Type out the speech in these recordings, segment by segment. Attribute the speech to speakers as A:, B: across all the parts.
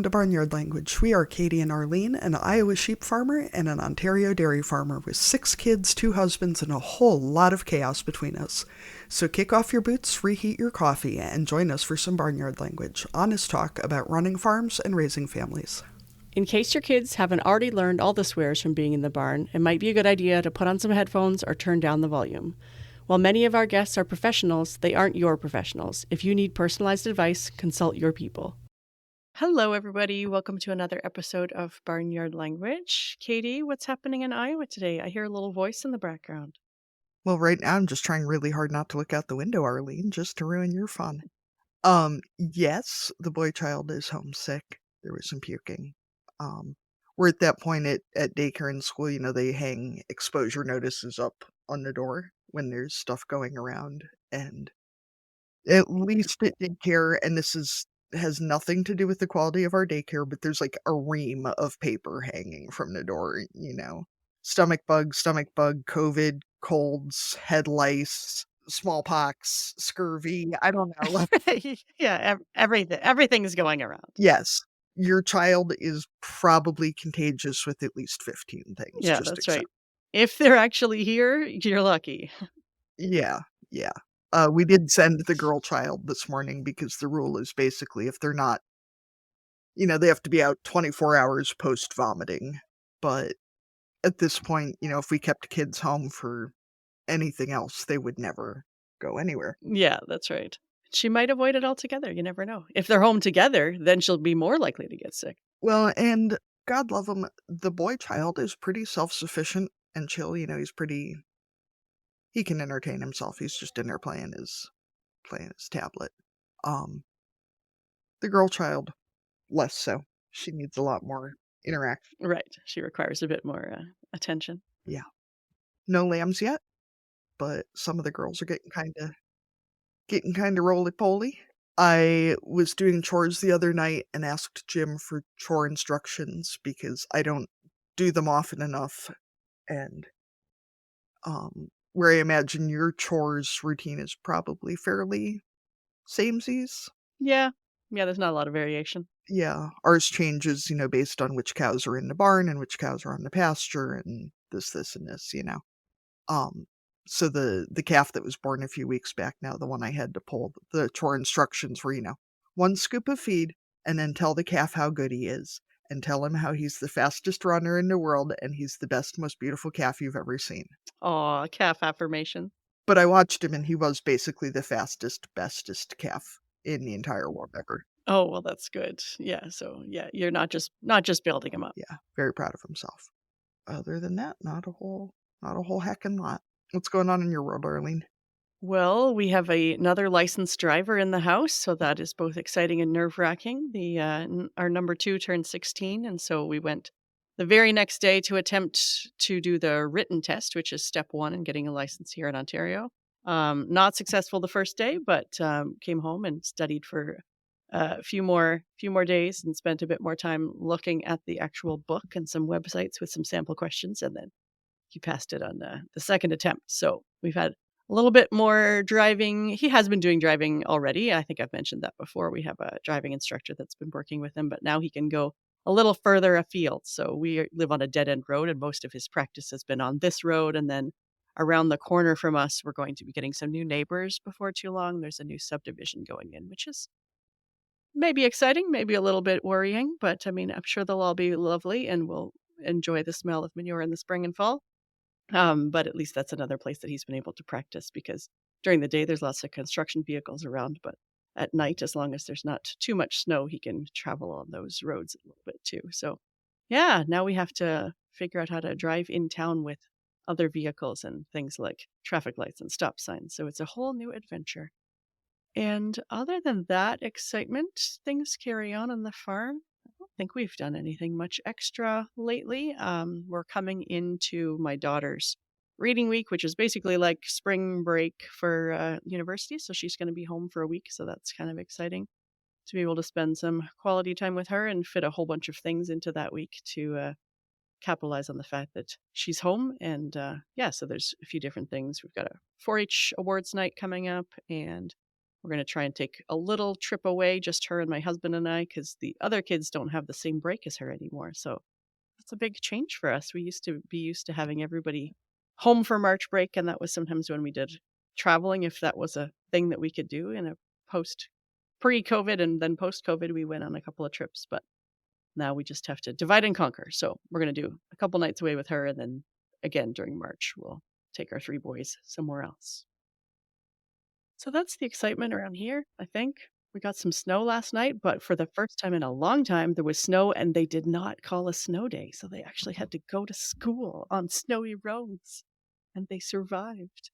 A: welcome to Barnyard Language. We are Katie and Arlene, an Iowa sheep farmer and an Ontario dairy farmer with 6 kids, 2 husbands, and a whole lot of chaos between us. So kick off your boots, reheat your coffee, and join us for some Barnyard Language, honest talk about running farms and raising families.
B: In case your kids haven't already learned all the swears from being in the barn, it might be a good idea to put on some headphones or turn down the volume. While many of our guests are professionals, they aren't your professionals. If you need personalized advice, consult your people. Hello, everybody. Welcome to another episode of Barnyard Language. Katie, what's happening in Iowa today? I hear a little voice in the background.
A: Well, right now I'm just trying really hard not to look out the window, Arlene, just to ruin your fun. Yes, the boy child is homesick. There was some puking. We're at that point at daycare and school, they hang exposure notices up on the door when there's stuff going around. And at least at daycare, and has nothing to do with the quality of our daycare, but there's like a ream of paper hanging from the door, stomach bug, COVID, colds, head lice, smallpox, scurvy. I don't know.
B: Yeah, everything's going around.
A: Yes. Your child is probably contagious with at least 15 things.
B: Yeah, that's right. If they're actually here, you're lucky.
A: Yeah. We did send the girl child this morning because the rule is basically if they're not, they have to be out 24 hours post-vomiting. But at this point, if we kept kids home for anything else, they would never go anywhere.
B: Yeah, that's right. She might avoid it altogether. You never know. If they're home together, then she'll be more likely to get sick.
A: Well, and God love him, the boy child is pretty self-sufficient and chill. He can entertain himself. He's just in there playing his tablet. The girl child, less so. She needs a lot more interaction.
B: Right. She requires a bit more attention.
A: Yeah. No lambs yet, but some of the girls are getting kind of roly-poly. I was doing chores the other night and asked Jim for chore instructions because I don't do them often enough. And where I imagine your chores routine is probably fairly samesies.
B: Yeah, there's not a lot of variation.
A: Yeah, ours changes, based on which cows are in the barn and which cows are on the pasture and this, and this, So the calf that was born a few weeks back now, the one I had to pull, the chore instructions were, 1 scoop of feed and then tell the calf how good he is and tell him how he's the fastest runner in the world and he's the best, most beautiful calf you've ever seen.
B: Aw, calf affirmation.
A: But I watched him and he was basically the fastest, bestest calf in the entire world ever.
B: Oh, well, that's good. Yeah, so yeah, you're not just building him up.
A: Yeah, very proud of himself. Other than that, not a whole heckin' lot. What's going on in your world, Arlene?
B: Well, we have another licensed driver in the house, so that is both exciting and nerve-wracking. Our number 2 turned 16, and so we went the very next day to attempt to do the written test, which is step 1 in getting a license here in Ontario. Not successful the first day, but came home and studied for a few more days and spent a bit more time looking at the actual book and some websites with some sample questions, and then he passed it on the second attempt. So we've had a little bit more driving. He has been doing driving already. I think I've mentioned that before. We have a driving instructor that's been working with him, but now he can go a little further afield. So we live on a dead-end road, and most of his practice has been on this road. And then around the corner from us, we're going to be getting some new neighbors before too long. There's a new subdivision going in, which is maybe exciting, maybe a little bit worrying, but I mean, I'm sure they'll all be lovely and we'll enjoy the smell of manure in the spring and fall. But at least that's another place that he's been able to practice, because during the day there's lots of construction vehicles around, but at night, as long as there's not too much snow, he can travel on those roads a little bit too. So yeah, now we have to figure out how to drive in town with other vehicles and things like traffic lights and stop signs. So it's a whole new adventure. And other than that excitement, things carry on the farm. I don't think we've done anything much extra lately. We're coming into my daughter's reading week, which is basically like spring break for university. So she's going to be home for a week. So that's kind of exciting to be able to spend some quality time with her and fit a whole bunch of things into that week to capitalize on the fact that she's home. And so there's a few different things. We've got a 4-H awards night coming up, and We're going to try and take a little trip away, just her and my husband and I, because the other kids don't have the same break as her anymore. So it's a big change for us. We used to be used to having everybody home for March break, and that was sometimes when we did traveling, if that was a thing that we could do in a pre-COVID, and then post-COVID, we went on a couple of trips, but now we just have to divide and conquer. So we're going to do a couple nights away with her, and then again during March, we'll take our 3 boys somewhere else. So that's the excitement around here, I think. We got some snow last night, but for the first time in a long time, there was snow and they did not call a snow day. So they actually had to go to school on snowy roads, and they survived.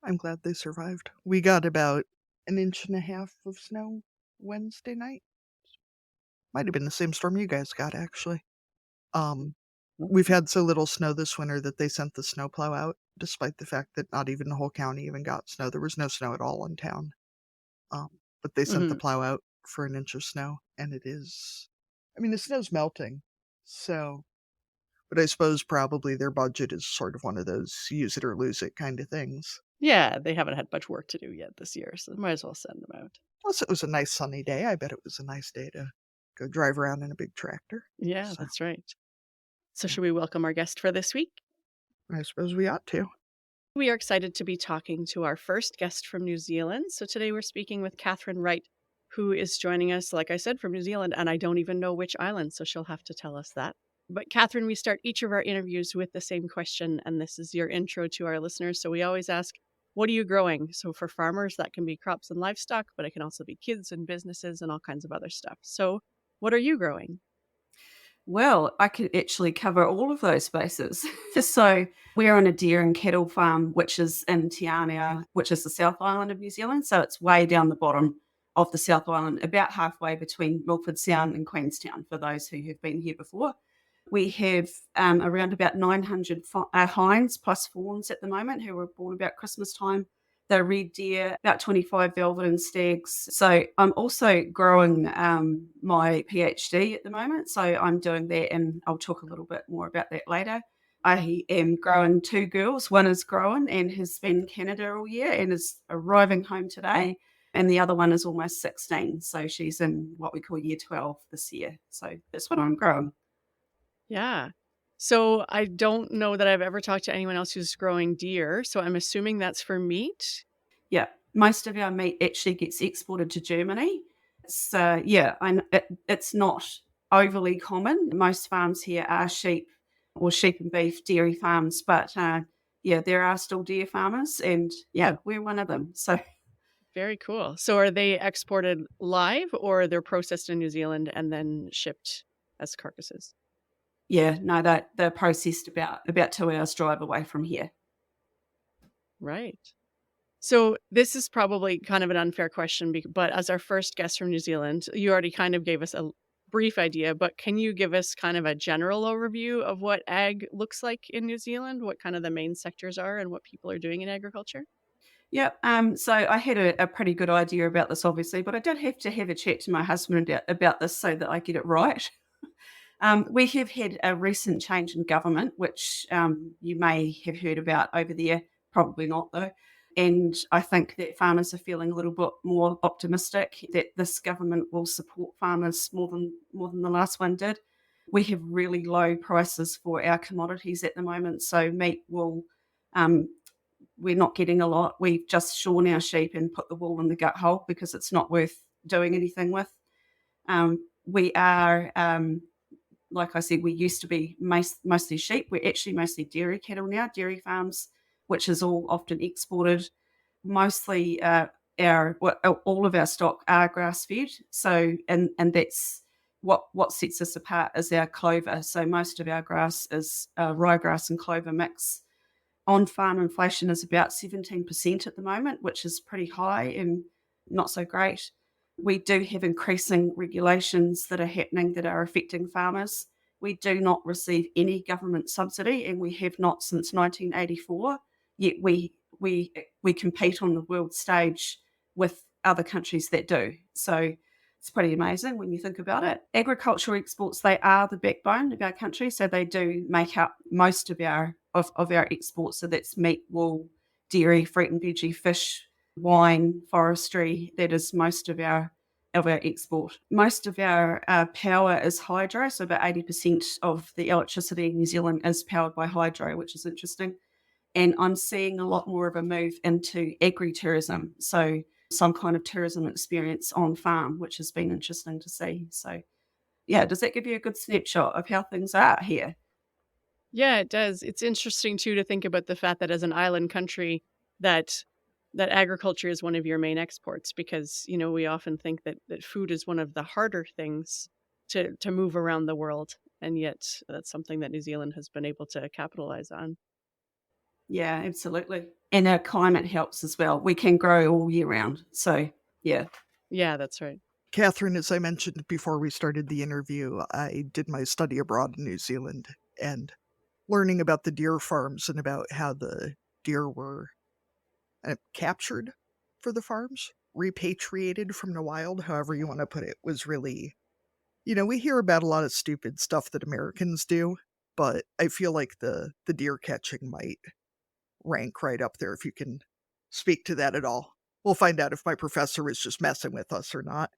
A: I'm glad they survived. We got about 1.5 inches of snow Wednesday night. Might have been the same storm you guys got, actually. We've had so little snow this winter that they sent the snowplow out, despite the fact that not even the whole county even got snow. There was no snow at all in town. But they sent the plow out for 1 inch of snow, and it is, I mean, the snow's melting, so, but I suppose probably their budget is sort of one of those use it or lose it kind of things.
B: Yeah, they haven't had much work to do yet this year, so might as well send them out.
A: Plus, it was a nice sunny day. I bet it was a nice day to go drive around in a big tractor.
B: Yeah,
A: So,
B: that's right. So should we welcome our guest for this week?
A: I suppose we ought to.
B: We are excited to be talking to our first guest from New Zealand. So today we're speaking with Kathryn Wright, who is joining us, like I said, from New Zealand, and I don't even know which island, so she'll have to tell us that. But Kathryn, we start each of our interviews with the same question, and this is your intro to our listeners. So we always ask, what are you growing? So for farmers, that can be crops and livestock, but it can also be kids and businesses and all kinds of other stuff. So what are you growing?
C: Well, I could actually cover all of those bases. So we're on a deer and cattle farm, which is in Te Anau, which is the South Island of New Zealand. So it's way down the bottom of the South Island, about halfway between Milford Sound and Queenstown, for those who have been here before. We have around about 900 hinds plus fawns at the moment who were born about Christmas time. They're red deer, about 25 velvet and stags. So I'm also growing my PhD at the moment. So I'm doing that, and I'll talk a little bit more about that later. I am growing 2 girls. One is growing and has been in Canada all year and is arriving home today. And the other one is almost 16. So she's in what we call year 12 this year. So that's what I'm growing.
B: Yeah. So I don't know that I've ever talked to anyone else who's growing deer. So I'm assuming that's for meat.
C: Yeah. Most of our meat actually gets exported to Germany. So yeah, it's not overly common. Most farms here are sheep and beef dairy farms, but yeah, there are still deer farmers, and yeah, we're one of them. So
B: very cool. So are they exported live, or they're processed in New Zealand and then shipped as carcasses?
C: Yeah, no, they're processed about 2 hours drive away from here.
B: Right. So this is probably kind of an unfair question, but as our first guest from New Zealand, you already kind of gave us a brief idea, but can you give us kind of a general overview of what ag looks like in New Zealand, what kind of the main sectors are and what people are doing in agriculture?
C: Yeah, so I had a pretty good idea about this, obviously, but I did have to have a chat to my husband about this so that I get it right. We have had a recent change in government, which you may have heard about over there, probably not though. And I think that farmers are feeling a little bit more optimistic that this government will support farmers more than the last one did. We have really low prices for our commodities at the moment, so meat will. We're not getting a lot. We've just shorn our sheep and put the wool in the gut hole because it's not worth doing anything with. We are. Like I said, we used to be mostly sheep. We're actually mostly dairy cattle now, dairy farms, which is all often exported. Mostly all of our stock are grass fed. So and that's what sets us apart is our clover. So most of our grass is ryegrass and clover mix. On farm inflation is about 17% at the moment, which is pretty high and not so great. We do have increasing regulations that are happening that are affecting farmers. We do not receive any government subsidy, and we have not since 1984. Yet we compete on the world stage with other countries that do. So it's pretty amazing when you think about it. Agricultural exports, they are the backbone of our country, so they do make up most of our exports. So that's meat, wool, dairy, fruit and veggie, fish, wine, forestry. That is most of our export. Most of our power is hydro, so about 80% of the electricity in New Zealand is powered by hydro, which is interesting. And I'm seeing a lot more of a move into agri-tourism, so some kind of tourism experience on farm, which has been interesting to see. So, yeah, does that give you a good snapshot of how things are here?
B: Yeah, it does. It's interesting too to think about the fact that as an island country that agriculture is one of your main exports because, we often think that food is one of the harder things to move around the world. And yet that's something that New Zealand has been able to capitalize on.
C: Yeah, absolutely. And our climate helps as well. We can grow all year round. So, yeah.
B: Yeah, that's right.
A: Kathryn, as I mentioned before we started the interview, I did my study abroad in New Zealand, and learning about the deer farms and about how the deer were captured for the farms, repatriated from the wild, however you want to put it, was really, we hear about a lot of stupid stuff that Americans do, but I feel like the deer catching might rank right up there if you can speak to that at all. We'll find out if my professor was just messing with us or not.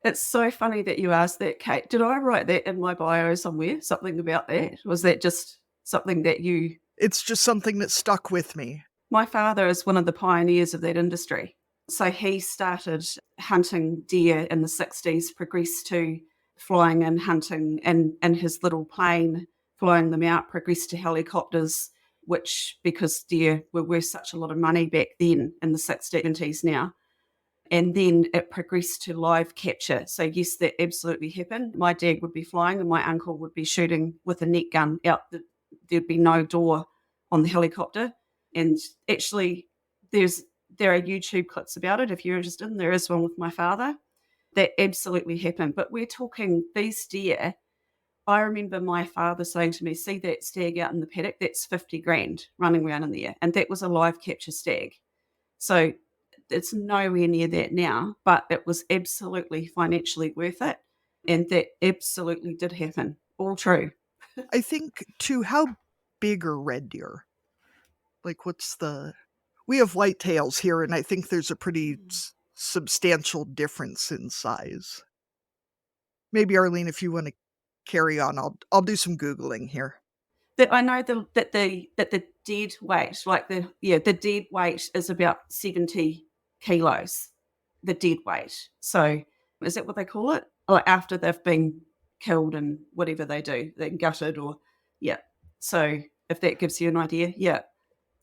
C: It's so funny that you asked that, Kate. Did I write that in my bio somewhere? Something about that? Was that just something that you...
A: It's just something that stuck with me.
C: My father is one of the pioneers of that industry. So he started hunting deer in the 60s, progressed to flying and hunting in his little plane, flying them out, progressed to helicopters, which, because deer were worth such a lot of money back then in the 60s now. And then it progressed to live capture. So yes, that absolutely happened. My dad would be flying and my uncle would be shooting with a net gun out. There'd be no door on the helicopter. And actually, there are YouTube clips about it if you're interested. And there is one with my father. That absolutely happened. But we're talking these deer. I remember my father saying to me, see that stag out in the paddock? That's 50 grand running around in there. And that was a live capture stag. So it's nowhere near that now, but it was absolutely financially worth it. And that absolutely did happen. All true.
A: I think, too, how big are red deer? Like, we have whitetails here, and I think there's a pretty substantial difference in size. Maybe, Arlene, if you want to carry on, I'll do some Googling here.
C: That I know that the dead weight, the dead weight is about 70 kilos, the dead weight. So is that what they call it? Like after they've been killed and whatever they do, they're gutted or, yeah. So if that gives you an idea, yeah.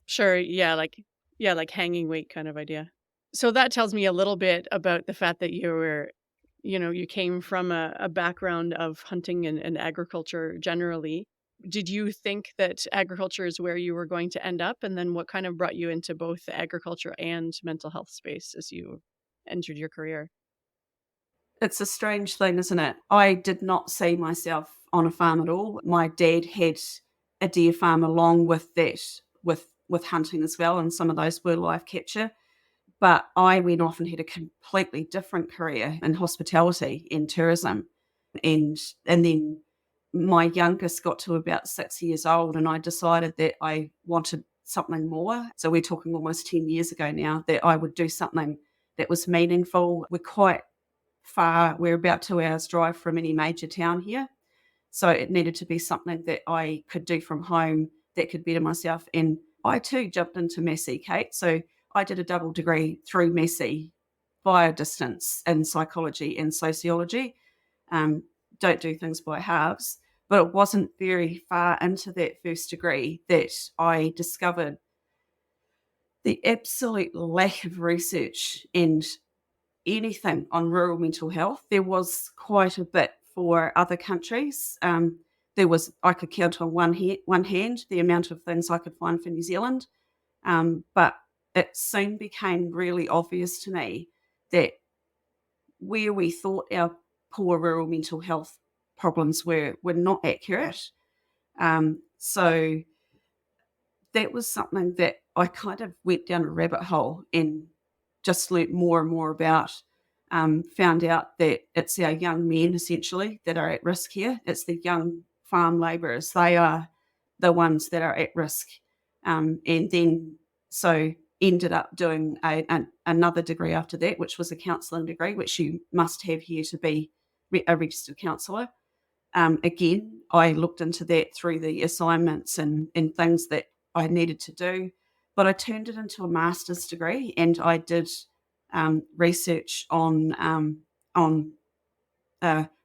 B: Sure. Like hanging weight kind of idea. So that tells me a little bit about the fact that you came from a background of hunting and agriculture generally. Did you think that agriculture is where you were going to end up? And then what kind of brought you into both the agriculture and mental health space as you entered your career?
C: It's a strange thing, isn't it? I did not see myself on a farm at all. My dad had a deer farm along with that, with hunting as well, and some of those were live capture. But I went off and had a completely different career in hospitality and tourism. And then my youngest got to about 6 years old and I decided that I wanted something more. So we're talking almost 10 years ago now, that I would do something that was meaningful. We're quite far. We're about 2 hours drive from any major town here. So it needed to be something that I could do from home that could better myself. And I too jumped into Massey, Kate. So I did a double degree through Massey via distance in psychology and sociology. Don't do things by halves. But it wasn't very far into that first degree that I discovered the absolute lack of research and anything on rural mental health. There was quite a bit for other countries. I could count on one hand the amount of things I could find for New Zealand. But it soon became really obvious to me that where we thought our poor rural mental health problems were not accurate. So that was something that I kind of went down a rabbit hole and just learnt more and more about. Found out that it's our young men essentially that are at risk here. It's the young farm labourers. They are the ones that are at risk. And then so ended up doing another degree after that, which was a counselling degree, which you must have here to be a registered counsellor. Again, I looked into that through the assignments and things that I needed to do, but I turned it into a master's degree, and I did research on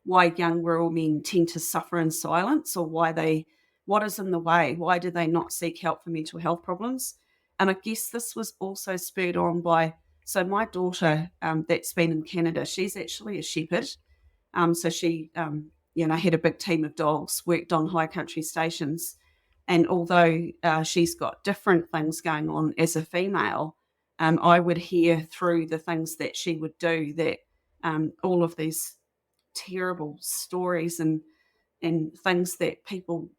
C: why young rural men tend to suffer in silence, or what is in the way? Why do they not seek help for mental health problems? And I guess this was also spurred on by, so my daughter that's been in Canada, she's actually a shepherd. So she, had a big team of dogs, worked on high country stations. And although she's got different things going on as a female, I would hear through the things that she would do that all of these terrible stories and things that people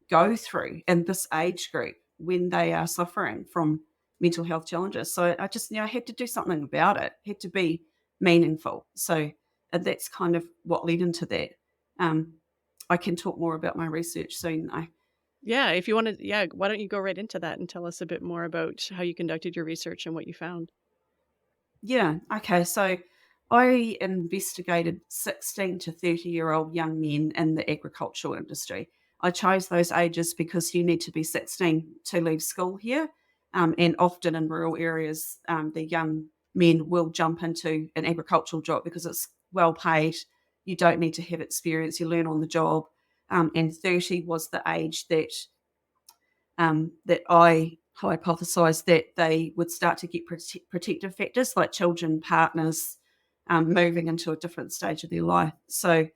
C: go through in this age group when they are suffering from mental health challenges. So I just, I had to do something about it. It had to be meaningful. So that's kind of what led into that. I can talk more about my research soon.
B: Yeah, if you want to, why don't you go right into that and tell us a bit more about how you conducted your research and what you found?
C: Yeah. Okay. So I investigated 16 to 30-year-old young men in the agricultural industry. I chose those ages because you need to be 16 to leave school here. And often in rural areas, the young men will jump into an agricultural job because it's well paid. You don't need to have experience, you learn on the job. And 30 was the age that I hypothesised that they would start to get protective factors like children, partners, moving into a different stage of their life. So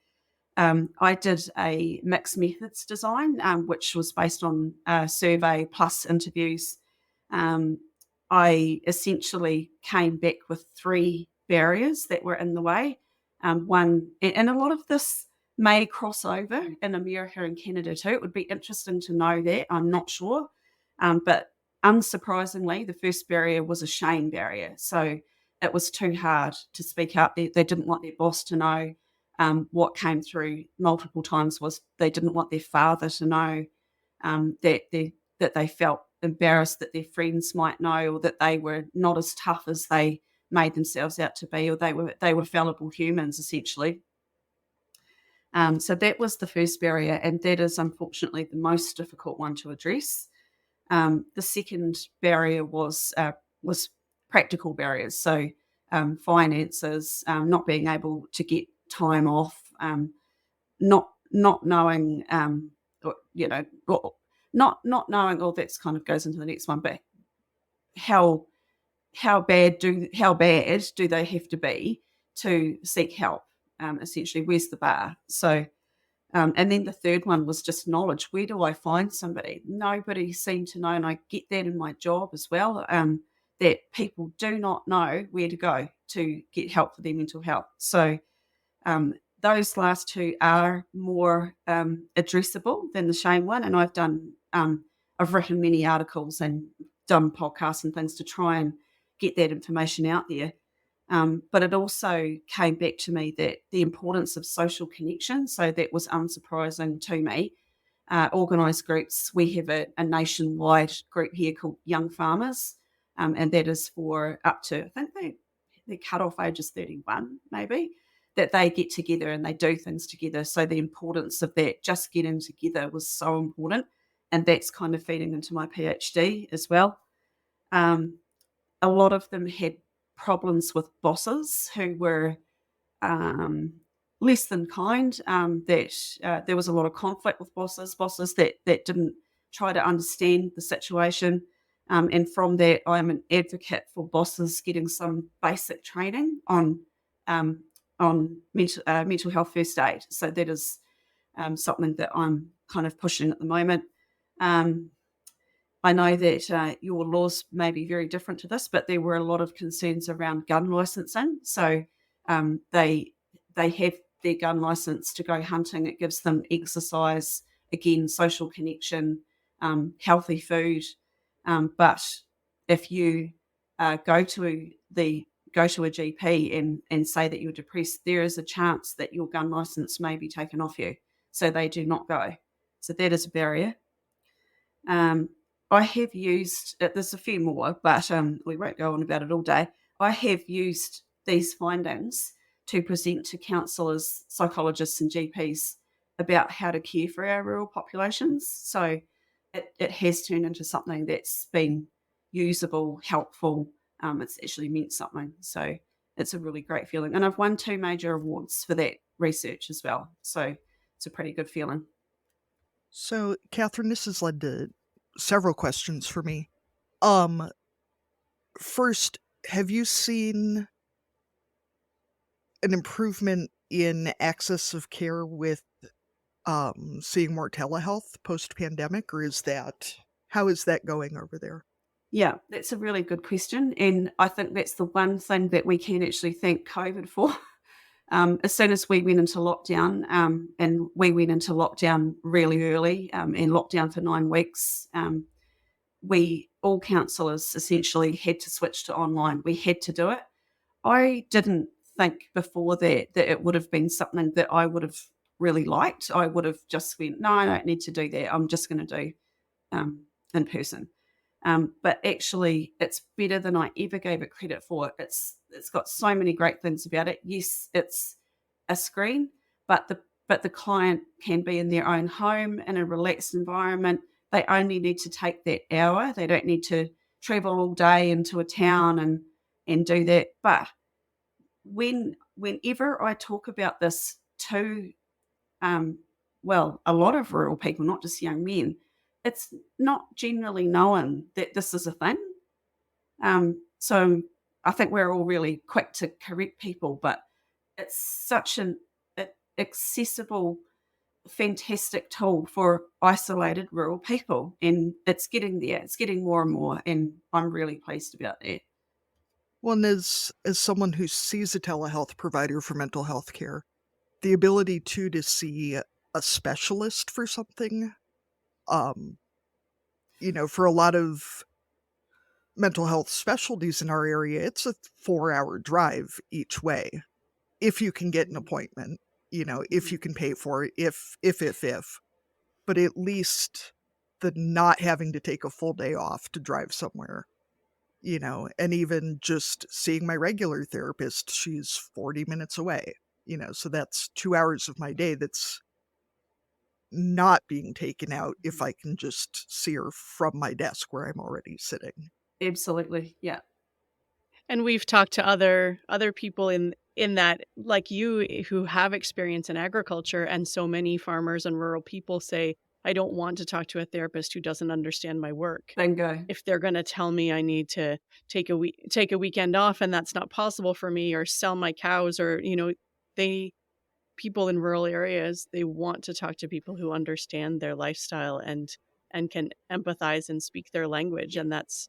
C: I did a mixed methods design, which was based on a survey plus interviews. I essentially came back with 3 barriers that were in the way. One, and a lot of this may cross over in America and Canada too. It would be interesting to know that. I'm not sure. But unsurprisingly, the first barrier was a shame barrier. So it was too hard to speak up. They didn't want their boss to know. What came through multiple times was they didn't want their father to know, that they felt embarrassed that their friends might know, or that they were not as tough as they made themselves out to be, or they were fallible humans essentially. So that was the first barrier, and that is unfortunately the most difficult one to address. The second barrier was practical barriers, so finances, not being able to get time off, not knowing, not knowing. Oh, that's kind of goes into the next one, but how bad do they have to be to seek help? Essentially, where's the bar? So. And then the third one was just knowledge. Where do I find somebody? Nobody seemed to know, and I get that in my job as well, that people do not know where to go to get help for their mental health. So those last 2 are more addressable than the shame one, and I've written many articles and done podcasts and things to try and get that information out there. But it also came back to me that the importance of social connection. So that was unsurprising to me. Organised groups, we have a nationwide group here called Young Farmers, and that is for up to, I think their cut-off age is 31 maybe, that they get together and they do things together. So the importance of that, just getting together, was so important. And that's kind of feeding into my PhD as well. A lot of them had problems with bosses who were less than kind, that there was a lot of conflict with bosses that didn't try to understand the situation. And from that, I'm an advocate for bosses getting some basic training on mental health first aid. So that is something that I'm kind of pushing at the moment. I know that your laws may be very different to this, but there were a lot of concerns around gun licensing. So they have their gun license to go hunting. It gives them exercise, again, social connection, healthy food. But if you go to a GP and say that you're depressed, there is a chance that your gun license may be taken off you. So they do not go. So that is a barrier. I have used, there's a few more, but we won't go on about it all day. I have used these findings to present to counsellors, psychologists and GPs about how to care for our rural populations. So it has turned into something that's been usable, helpful. It's actually meant something. So it's a really great feeling. And I've won 2 major awards for that research as well. So it's a pretty good feeling.
A: So, Kathryn, this has led to several questions for me. Um, First, have you seen an improvement in access of care with seeing more telehealth post-pandemic, or how is that going over there?
C: Yeah, that's a really good question. And I think that's the one thing that we can actually thank COVID for. As soon as we went into lockdown, and we went into lockdown really early, and lockdown for 9 weeks, we all counsellors essentially had to switch to online. We had to do it. I didn't think before that it would have been something that I would have really liked. I would have just went, no, I don't need to do that. I'm just going to do in person. But actually, it's better than I ever gave it credit for. It's got so many great things about it. Yes, it's a screen, but the client can be in their own home in a relaxed environment. They only need to take that hour. They don't need to travel all day into a town and do that. But whenever I talk about this to a lot of rural people, not just young men, it's not generally known that this is a thing. So I think we're all really quick to correct people, but it's such an accessible, fantastic tool for isolated rural people, and it's getting there. It's getting more and more, and I'm really pleased about that.
A: Well, and as someone who sees a telehealth provider for mental health care, the ability to see a specialist for something, um, for a lot of mental health specialties in our area, it's a 4-hour drive each way. If you can get an appointment, if you can pay for it, if. But at least the not having to take a full day off to drive somewhere, and even just seeing my regular therapist, she's 40 minutes away, so that's 2 hours of my day that's not being taken out if I can just see her from my desk where I'm already sitting.
C: Absolutely, yeah.
B: And we've talked to other people in that, like you, who have experience in agriculture, and so many farmers and rural people say, I don't want to talk to a therapist who doesn't understand my work.
C: Bingo.
B: If they're going to tell me I need to take a weekend off and that's not possible for me, or sell my cows, or people in rural areas, they want to talk to people who understand their lifestyle and can empathize and speak their language. And that's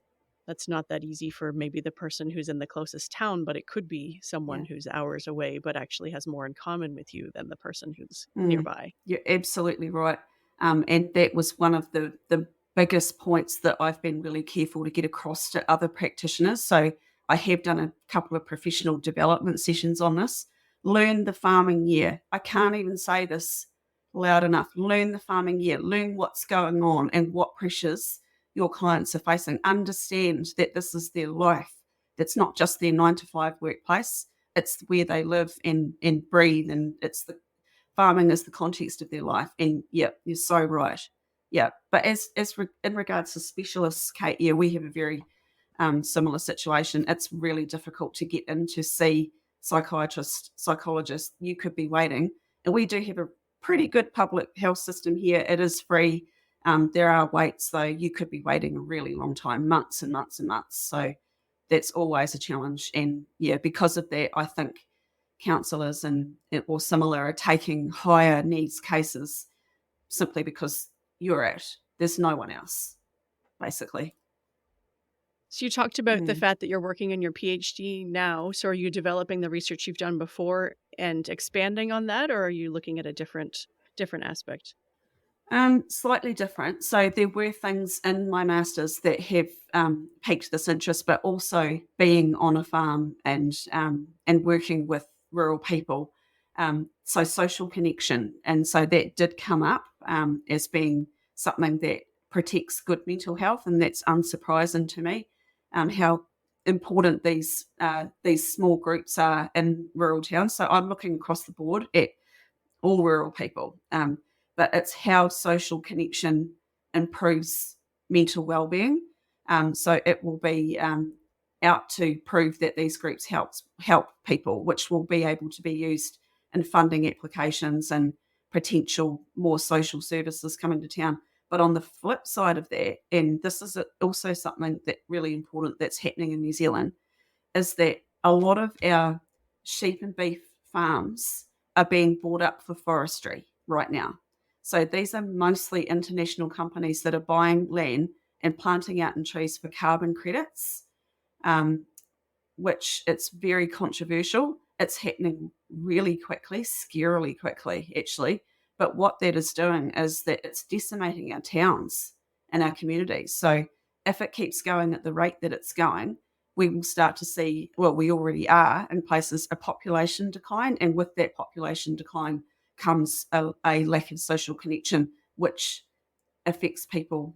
B: not that easy for maybe the person who's in the closest town, but it could be someone who's hours away but actually has more in common with you than the person who's nearby.
C: You're absolutely right. And that was one of the biggest points that I've been really careful to get across to other practitioners. So I have done a couple of professional development sessions on this. Learn the farming year. I can't even say this loud enough. Learn the farming year. Learn what's going on and what pressures your clients are facing. Understand that this is their life. That's not just their 9-to-5 workplace. It's where they live and breathe, and it's the farming is the context of their life. And yeah, you're so right. Yeah, but in regards to specialists, Kate, yeah, we have a very similar situation. It's really difficult to get in to see psychiatrists, psychologists. You could be waiting, and we do have a pretty good public health system here. It is free. There are waits, though. You could be waiting a really long time, months and months and months. So that's always a challenge. And yeah, because of that, I think counsellors or similar are taking higher needs cases simply because there's no one else, basically.
B: So you talked about the fact that you're working on your PhD now. So are you developing the research you've done before and expanding on that, or are you looking at a different aspect?
C: Slightly different. So there were things in my master's that have piqued this interest, but also being on a farm and working with rural people. So social connection, and so that did come up as being something that protects good mental health, and that's unsurprising to me. How important these small groups are in rural towns. So I'm looking across the board at all rural people, but it's how social connection improves mental well-being. So it will be out to prove that these groups help people, which will be able to be used in funding applications and potential more social services coming to town. But on the flip side of that, and this is also something that really important that's happening in New Zealand, is that a lot of our sheep and beef farms are being bought up for forestry right now. So these are mostly international companies that are buying land and planting out in trees for carbon credits, which it's very controversial. It's happening really quickly, scarily quickly, actually. But what that is doing is that it's decimating our towns and our communities. So if it keeps going at the rate that it's going, we will start to see, well, we already are in places, a population decline. And with that population decline comes a lack of social connection, which affects people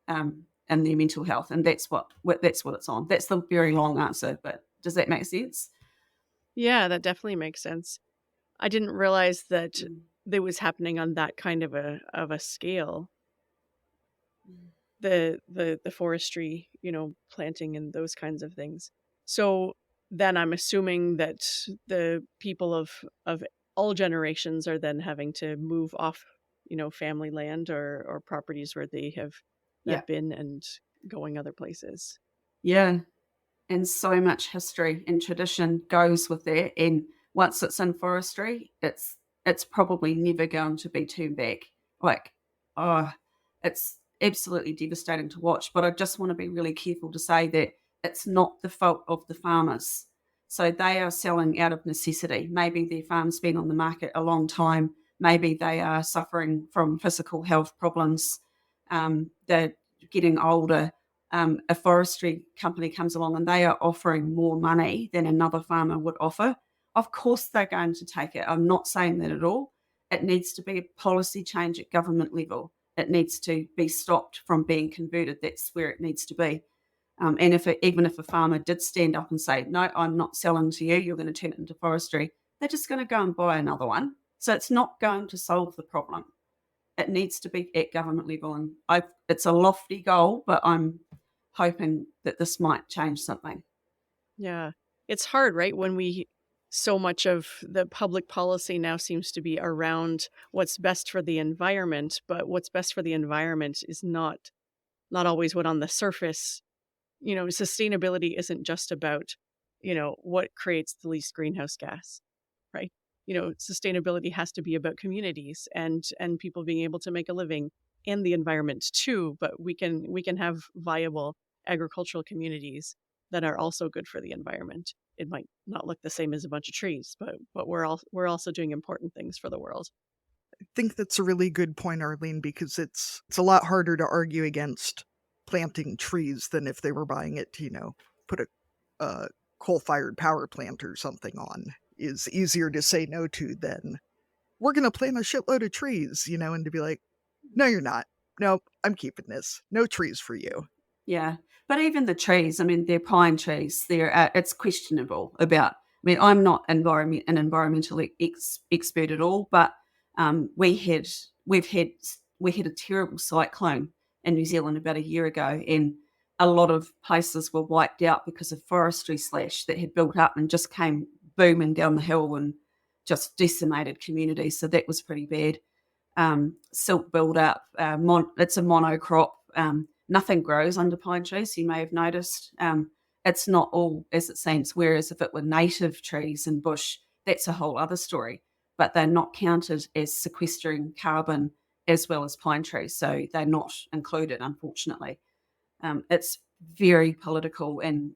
C: and their mental health. And that's what it's on. That's the very long answer, but does that make sense?
B: Yeah, that definitely makes sense. I didn't realize that that was happening on that kind of a scale. The forestry, planting and those kinds of things. So then I'm assuming that the people of all generations are then having to move off, family land or properties where they have
C: Yeah.
B: been and going other places.
C: Yeah. And so much history and tradition goes with that. And once it's in forestry, it's probably never going to be turned back. Like, oh, it's absolutely devastating to watch. But I just want to be really careful to say that it's not the fault of the farmers. So they are selling out of necessity. Maybe their farm's been on the market a long time. Maybe they are suffering from physical health problems. They're getting older. A forestry company comes along and they are offering more money than another farmer would offer, of course they're going to take it. I'm not saying that at all. It needs to be a policy change at government level. It needs to be stopped from being converted. That's where it needs to be. And even if a farmer did stand up and say, no, I'm not selling to you, you're going to turn it into forestry, they're just going to go and buy another one. So it's not going to solve the problem. It needs to be at government level. And it's a lofty goal, but I'm hoping that this might change something.
B: Yeah. It's hard, right? When so much of the public policy now seems to be around what's best for the environment, but what's best for the environment is not always what on the surface. Sustainability isn't just about, what creates the least greenhouse gas, right? Sustainability has to be about communities and people being able to make a living and the environment too, but we can have viable agricultural communities that are also good for the environment. It might not look the same as a bunch of trees, but we're also doing important things for the world.
A: I think that's a really good point, Arlene, because it's a lot harder to argue against planting trees than if they were buying it to, put a coal-fired power plant or something on. Is easier to say no to than we're going to plant a shitload of trees, and to be like, no, you're not. Nope, I'm keeping this. No trees for you.
C: Yeah. But even the trees, I mean, they're pine trees. It's questionable about. I mean, I'm not an environmental expert at all, but we had a terrible cyclone in New Zealand about a year ago, and a lot of places were wiped out because of forestry slash that had built up and just came booming down the hill and just decimated communities. So that was pretty bad. Silt build-up. It's a monocrop. Nothing grows under pine trees, you may have noticed. It's not all as it seems, whereas if it were native trees and bush, that's a whole other story. But they're not counted as sequestering carbon as well as pine trees, so they're not included, unfortunately. It's very political and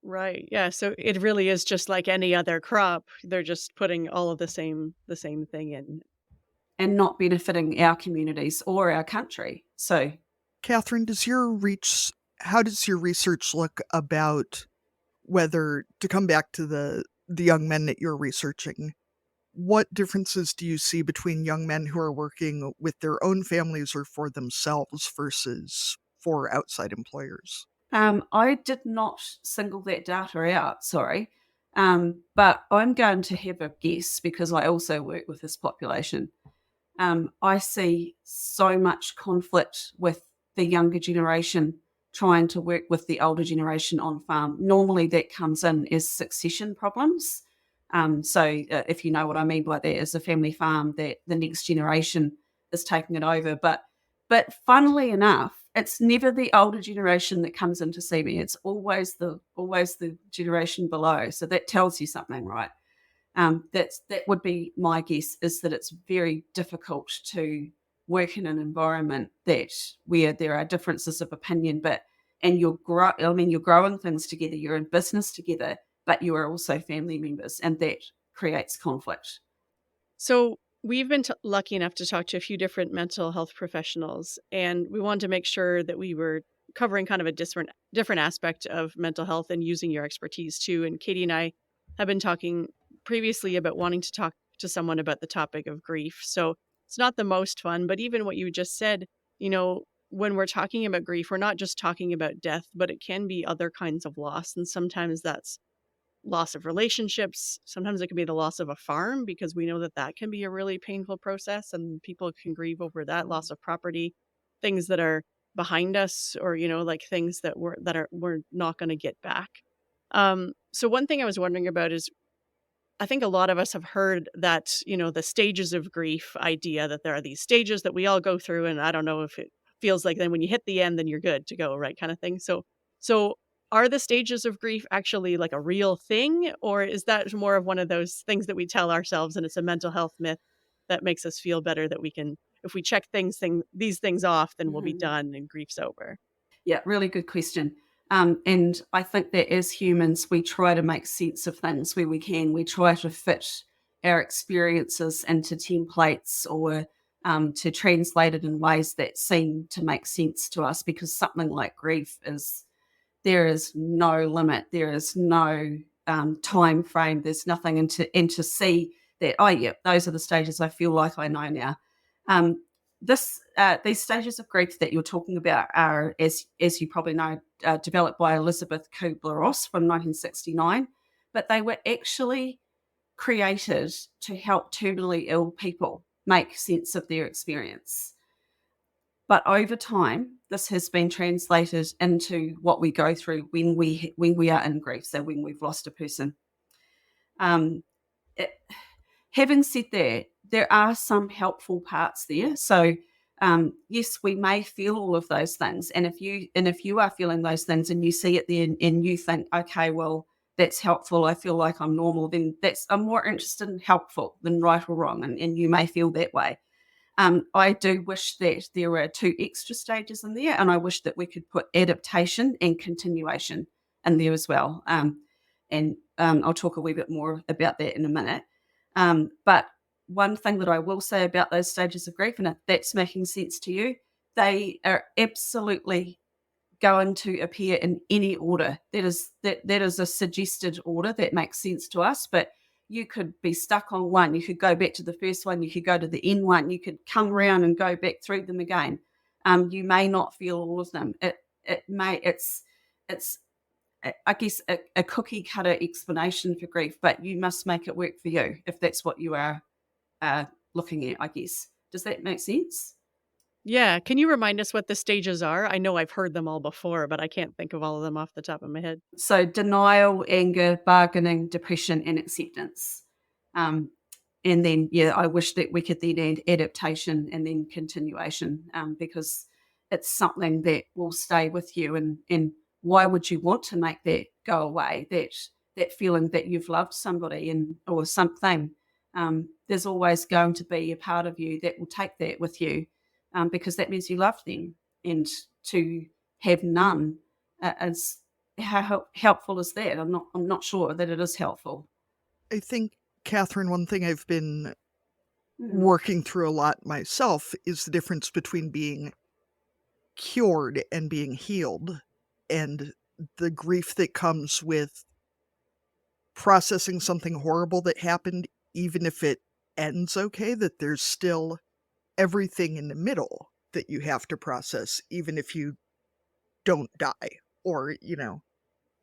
B: Right. Yeah. So it really is just like any other crop. They're just putting all of the same thing in.
C: not benefiting our communities or our country. So
A: Kathryn, how does your research look about whether, to come back to the young men that you're researching, what differences do you see between young men who are working with their own families or for themselves versus for outside employers?
C: I did not single that data out, sorry. But I'm going to have a guess because I also work with this population. I see so much conflict with the younger generation trying to work with the older generation on farm. Normally, that comes in as succession problems. If you know what I mean by that, is a family farm that the next generation is taking it over. But funnily enough, it's never the older generation that comes in to see me. It's always the generation below. So that tells you something, right? That would be my guess, is that it's very difficult to work in an environment that where there are differences of opinion, and you're growing things together, you're in business together, but you are also family members, and that creates conflict.
B: So we've been lucky enough to talk to a few different mental health professionals, and we wanted to make sure that we were covering kind of a different aspect of mental health and using your expertise too. And Katie and I have been talking previously about wanting to talk to someone about the topic of grief. So it's not the most fun, but even what you just said, when we're talking about grief, we're not just talking about death, but it can be other kinds of loss. And sometimes that's loss of relationships. Sometimes it can be the loss of a farm, because we know that that can be a really painful process and people can grieve over that loss of property, things that are behind us, or, like things that we're not going to get back. So one thing I was wondering about is, I think a lot of us have heard that, the stages of grief idea, that there are these stages that we all go through. And I don't know if it feels like then when you hit the end, then you're good to go, right? Kind of thing. So are the stages of grief actually like a real thing? Or is that more of one of those things that we tell ourselves and it's a mental health myth that makes us feel better, that we can, if we check these things off, then we'll be
C: Mhm.
B: done and grief's over?
C: Yeah, really good question. And I think that as humans, we try to make sense of things where we can. We try to fit our experiences into templates, or to translate it in ways that seem to make sense to us, because something like grief is, there is no limit, there is no time frame, there's nothing, and to see that, oh yeah, those are the stages, I feel like I know now. Um, these stages of grief that you're talking about are, as you probably know, developed by Elizabeth Kubler-Ross from 1969, but they were actually created to help terminally ill people make sense of their experience. But over time, this has been translated into what we go through when we are in grief, so when we've lost a person. Um, it, Having said that, there are some helpful parts there. So yes, we may feel all of those things, and if you are feeling those things and you see it there, and you think, okay, well, that's helpful, I feel like I'm normal, then I'm more interested in helpful than right or wrong, and you may feel that way. I do wish that there were 2 extra stages in there, and I wish that we could put adaptation and continuation in there as well. I'll talk a wee bit more about that in a minute. But one thing that I will say about those stages of grief, and if that's making sense to you, they are absolutely going to appear in any order. That is a suggested order that makes sense to us, but you could be stuck on one. You could go back to the first one. You could go to the end one. You could come around and go back through them again. You may not feel all of them. It's I guess a cookie cutter explanation for grief, but you must make it work for you if that's what you are looking at. I guess, does that make sense?
B: Yeah. Can you remind us what the stages are? I know I've heard them all before, but I can't think of all of them off the top of my head.
C: So denial, anger, bargaining, depression, and acceptance. Um, and then, yeah, I wish that we could then add adaptation and then continuation, because it's something that will stay with you. And why would you want to make that go away? That feeling that you've loved somebody and or something. There's always going to be a part of you that will take that with you, because that means you love them. And to have none is, how helpful is that? I'm not sure that it is helpful.
A: I think, Catherine, one thing I've been
C: Mhm.
A: working through a lot myself is the difference between being cured and being healed, and the grief that comes with processing something horrible that happened, even if it ends okay, that there's still everything in the middle that you have to process, even if you don't die, or,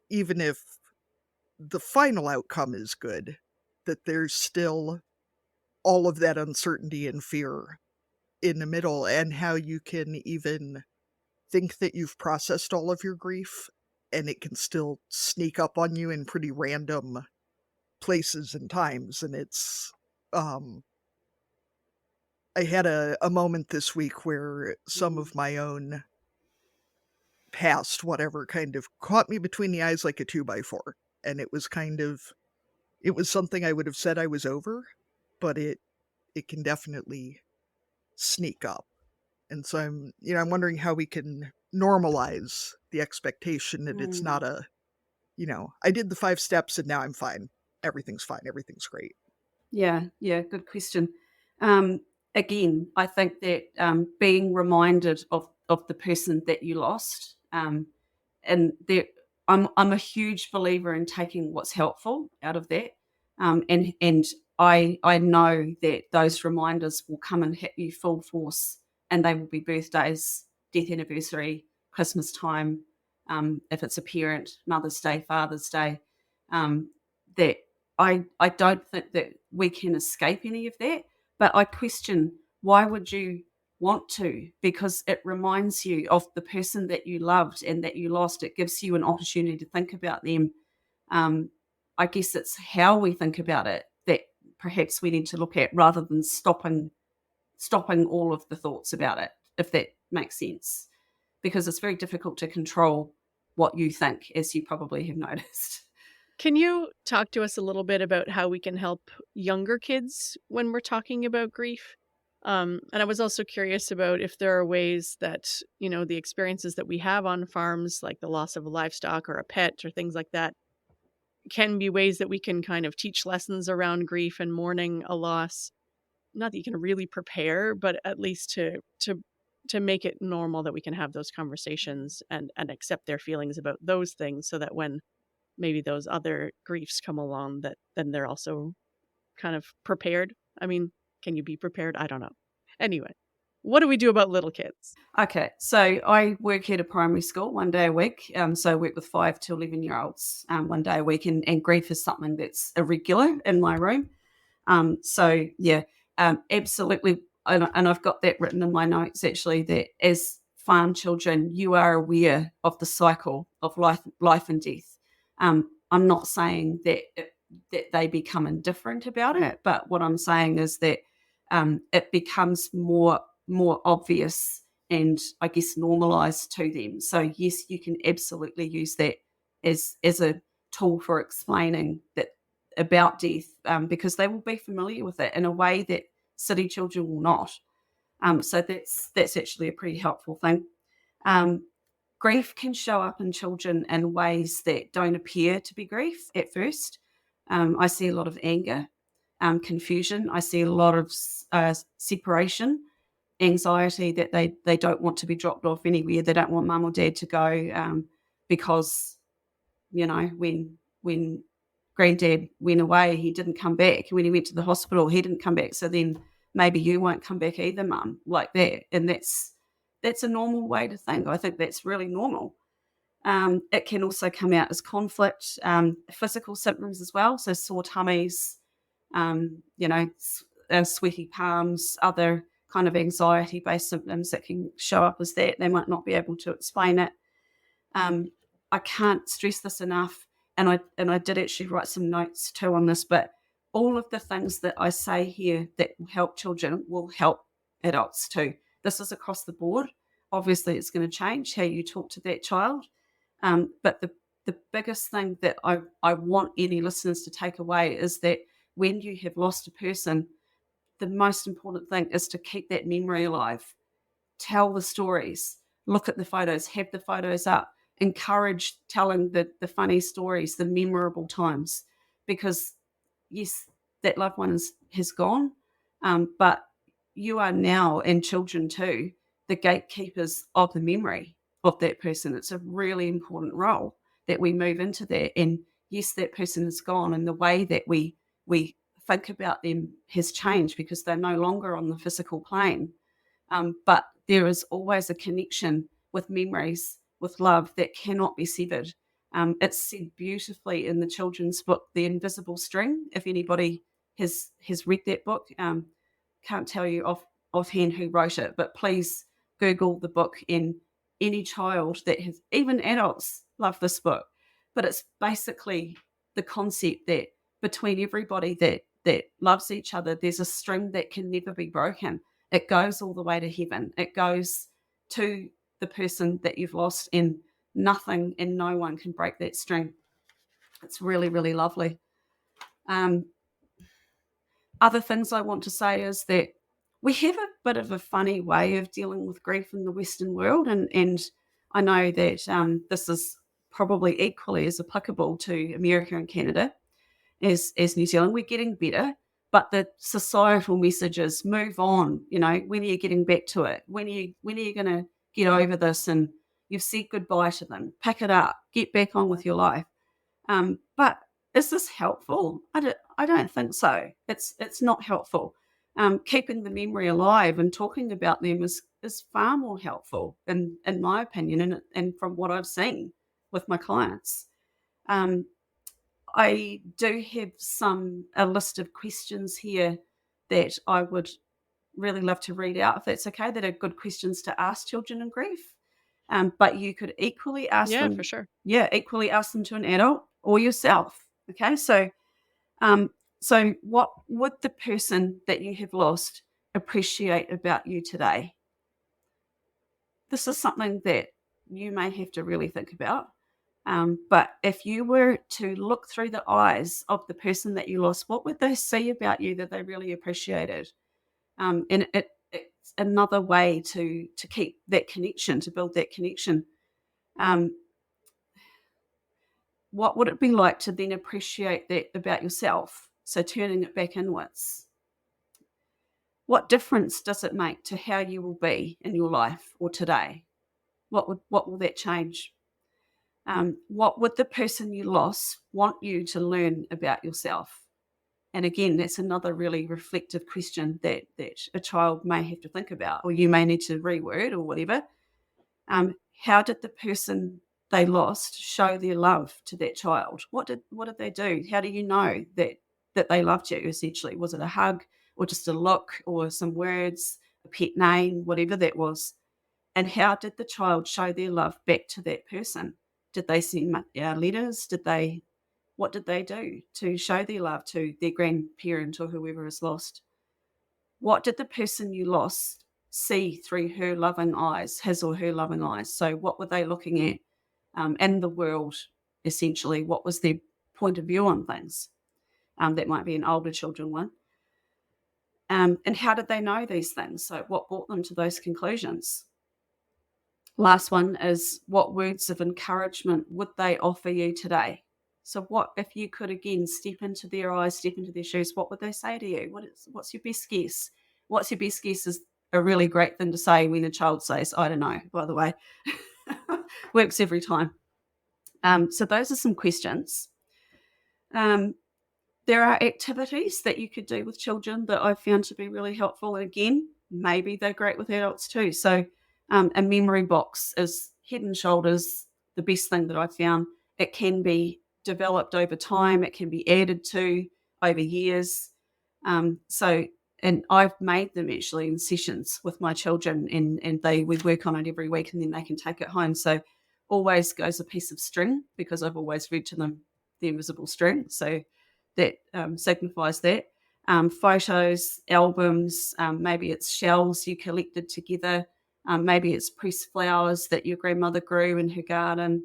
A: even if the final outcome is good, that there's still all of that uncertainty and fear in the middle, and how you can even think that you've processed all of your grief, and it can still sneak up on you in pretty random places and times, and um I had a moment this week where some
C: Mm.
A: of my own past whatever kind of caught me between the eyes like a 2 by 4, and it was something I would have said I was over, but it can definitely sneak up. And so I'm wondering how we can normalize the expectation that it's not
C: Mm.
A: I did the 5 steps and now I'm fine. Everything's fine. Everything's great.
C: Yeah, yeah, good question. Um, Again, I think that being reminded of the person that you lost, and there, I'm a huge believer in taking what's helpful out of that, and I know that those reminders will come and hit you full force, and they will be birthdays, death anniversary, Christmas time, if it's a parent, Mother's Day, Father's Day, that I don't think that we can escape any of that, but I question, why would you want to? Because it reminds you of the person that you loved and that you lost. It gives you an opportunity to think about them. Um, I guess it's how we think about it that perhaps we need to look at, rather than stopping all of the thoughts about it, if that makes sense. Because it's very difficult to control what you think, as you probably have noticed.
B: Can you talk to us a little bit about how we can help younger kids when we're talking about grief? And I was also curious about if there are ways that, the experiences that we have on farms, like the loss of a livestock or a pet or things like that, can be ways that we can kind of teach lessons around grief and mourning a loss. Not that you can really prepare, but at least to make it normal that we can have those conversations and accept their feelings about those things, so that when maybe those other griefs come along, that then they're also kind of prepared. I mean, can you be prepared? I don't know. Anyway, what do we do about little kids?
C: Okay, so I work at a primary school one day a week. So I work with 5 to 11-year-olds one day a week, and grief is something that's irregular in my room. So yeah, absolutely, and I've got that written in my notes actually. That as farm children, you are aware of the cycle of life and death. I'm not saying that that they become indifferent about it, but what I'm saying is that it becomes more obvious and, I guess, normalized to them. So yes, you can absolutely use that as a tool for explaining that about death, because they will be familiar with it in a way that city children will not. So that's actually a pretty helpful thing. Um, Grief can show up in children in ways that don't appear to be grief at first. I see a lot of anger, confusion. I see a lot of separation, anxiety, that they don't want to be dropped off anywhere. They don't want mum or dad to go, because when granddad went away, he didn't come back. When he went to the hospital, he didn't come back. So then maybe you won't come back either, mum, like that. And that's a normal way to think. I think that's really normal. It can also come out as conflict, physical symptoms as well. So sore tummies, sweaty palms, other kind of anxiety-based symptoms that can show up as that. They might not be able to explain it. I can't stress this enough, and I did actually write some notes too on this, but all of the things that I say here that will help children will help adults too. This is across the board. Obviously, it's going to change how you talk to that child, but the biggest thing that I want any listeners to take away is that when you have lost a person, the most important thing is to keep that memory alive. Tell the stories, look at the photos, have the photos up, encourage telling the funny stories, the memorable times, because yes, that loved one has gone, but you are now, and children too, the gatekeepers of the memory of that person. It's a really important role that we move into that. And yes, that person is gone, and the way that we think about them has changed because they're no longer on the physical plane. But there is always a connection with memories, with love that cannot be severed. It's said beautifully in the children's book, The Invisible String. If anybody has read that book, can't tell you offhand who wrote it, but please Google the book, and any child that has, even adults love this book. But it's basically the concept that between everybody that loves each other, there's a string that can never be broken. It goes all the way to heaven. It goes to the person that you've lost, and nothing and no one can break that string. It's really, really lovely. Other things I want to say is that we have a bit of a funny way of dealing with grief in the Western world, and I know that this is probably equally as applicable to America and Canada as New Zealand. We're getting better, but the societal message is move on. You know, when are you getting back to it? When are you going to get over this? And you've said goodbye to them. Pick it up. Get back on with your life. But is this helpful? I don't think so. It's not helpful. Keeping the memory alive and talking about them is far more helpful, in my opinion, and from what I've seen with my clients. I do have a list of questions here that I would really love to read out, if that's okay, that are good questions to ask children in grief. But you could equally ask
B: Yeah,
C: them.
B: for sure.
C: Yeah, equally ask them to an adult or yourself. Okay, so what would the person that you have lost appreciate about you today? This is something that you may have to really think about. But if you were to look through the eyes of the person that you lost, what would they see about you that they really appreciated? And it's another way to keep that connection, to build that connection. What would it be like to then appreciate that about yourself? So turning it back inwards. What difference does it make to how you will be in your life or today? What will that change? What would the person you lost want you to learn about yourself? And again, that's another really reflective question that a child may have to think about, or you may need to reword or whatever. How did the person they lost show their love to that child? What did they do? How do you know that they loved you, essentially? Was it a hug or just a look or some words, a pet name, whatever that was? And how did the child show their love back to that person? Did they send letters? What did they do to show their love to their grandparent or whoever is lost? What did the person you lost see through her loving eyes, his or her loving eyes? So what were they looking at in the world, essentially? What was their point of view on things? That might be an older children one. And how did they know these things? So what brought them to those conclusions? Last one is, what words of encouragement would they offer you today? So what if you could again step into their eyes, step into their shoes, what would they say to you? What's your best guess? What's your best guess is a really great thing to say when a child says, I don't know, by the way. Works every time. So those are some questions. There are activities that you could do with children that I've found to be really helpful. And again, maybe they're great with adults too. So a memory box is head and shoulders the best thing that I've found. It can be developed over time. It can be added to over years. And I've made them actually in sessions with my children, and we work on it every week, and then they can take it home. So always goes a piece of string, because I've always read to them the invisible string. So that signifies that. Photos, albums, maybe it's shells you collected together. Maybe it's pressed flowers that your grandmother grew in her garden.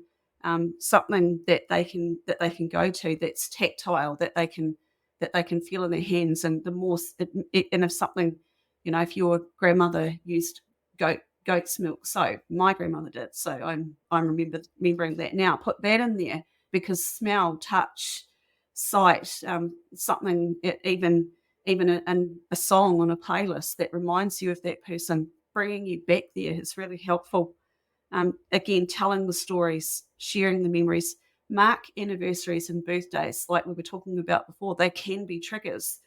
C: Something that they can go to that's tactile, that they can feel in their hands. And the more, and if something, if your grandmother used goat's milk soap, my grandmother did. So I'm remembering that now. Put that in there, because smell, touch, sight, something, even a song on a playlist that reminds you of that person, bringing you back there is really helpful. Again, telling the stories, sharing the memories. Mark anniversaries and birthdays, like we were talking about before. They can be triggers.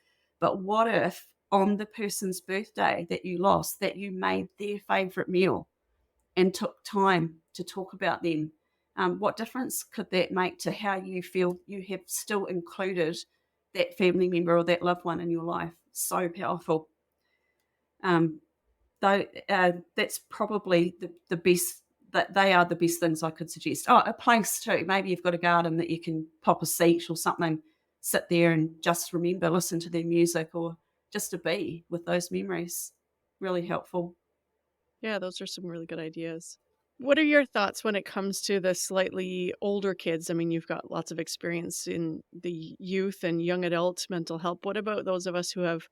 C: But what if on the person's birthday that you lost, that you made their favourite meal and took time to talk about them? What difference could that make to how you feel you have still included that family member or that loved one in your life? So powerful. Um, though that's probably the best, that they are the best things I could suggest. Oh, a place too. Maybe you've got a garden that you can pop a seat or something, sit there and just remember, listen to their music, or just to be with those memories. Really helpful.
B: Yeah, those are some really good ideas. What are your thoughts when it comes to the slightly older kids? I mean, you've got lots of experience in the youth and young adult mental health. What about those of us who have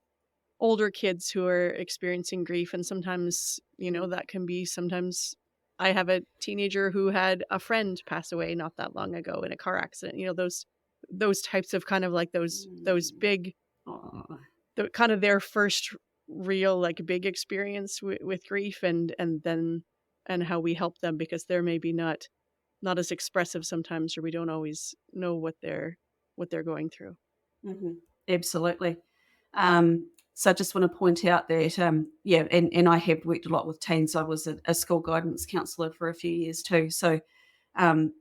B: older kids who are experiencing grief? And sometimes, that can be sometimes. I have a teenager who had a friend pass away not that long ago in a car accident. Those types of kind of like those big,
C: Oh,
B: the kind of their first real like big experience with grief, and how we help them, because they're maybe not as expressive sometimes, or we don't always know what they're going through.
C: mhm. Absolutely. So I just want to point out that, and I have worked a lot with teens. I was a school guidance counsellor for a few years too. So um,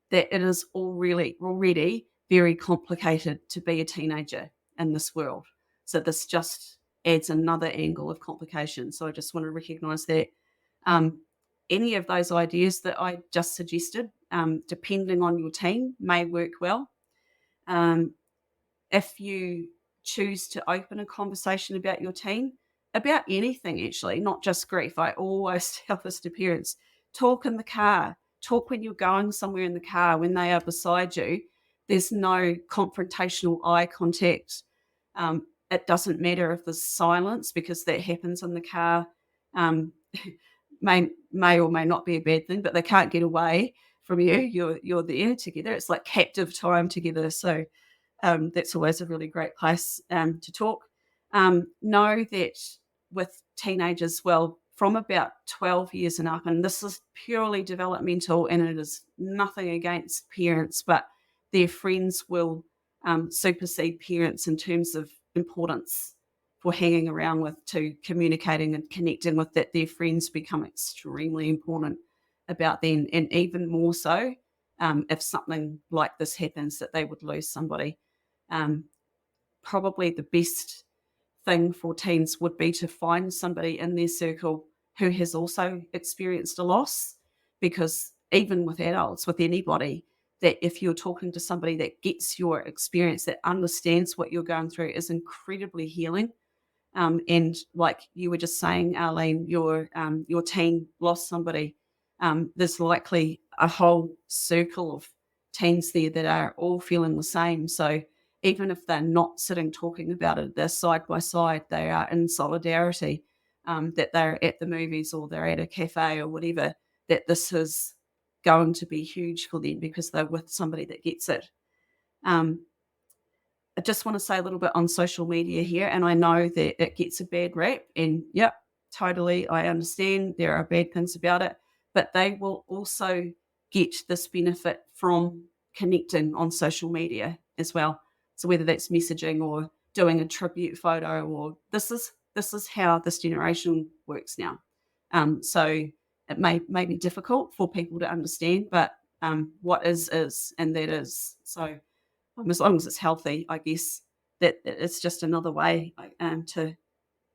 C: that it is already very complicated to be a teenager in this world. So this just adds another angle of complication. So I just want to recognise that um, any of those ideas that I just suggested, depending on your teen, may work well. Um, if you choose to open a conversation about your teen, about anything actually, not just grief. I always tell this to parents: talk in the car, talk when you're going somewhere in the car, when they are beside you. There's no confrontational eye contact. It doesn't matter if there's silence, because that happens in the car. Um, may or may not be a bad thing, but they can't get away from you. You're there together. It's like captive time together. So that's always a really great place to talk. Know that with teenagers, well, from about 12 years and up, and this is purely developmental and it is nothing against parents, but their friends will supersede parents in terms of importance for hanging around with, to communicating and connecting with, that their friends become extremely important about them, and even more so if something like this happens, that they would lose somebody. Um, Probably the best thing for teens would be to find somebody in their circle who has also experienced a loss, because even with adults, with anybody, that if you're talking to somebody that gets your experience, that understands what you're going through, is incredibly healing. And like you were just saying, Arlene, your teen lost somebody. There's likely a whole circle of teens there that are all feeling the same. So even if they're not sitting talking about it, they're side by side, they are in solidarity, that they're at the movies or they're at a cafe or whatever, that this is going to be huge for them because they're with somebody that gets it. Um, I just want to say a little bit on social media here, and I know that it gets a bad rap, and yep, totally, I understand there are bad things about it, but they will also get this benefit from connecting on social media as well. So whether that's messaging or doing a tribute photo, or this is how this generation works now. So it may be difficult for people to understand, but what is, and that is. So as long as it's healthy, I guess that it's just another way to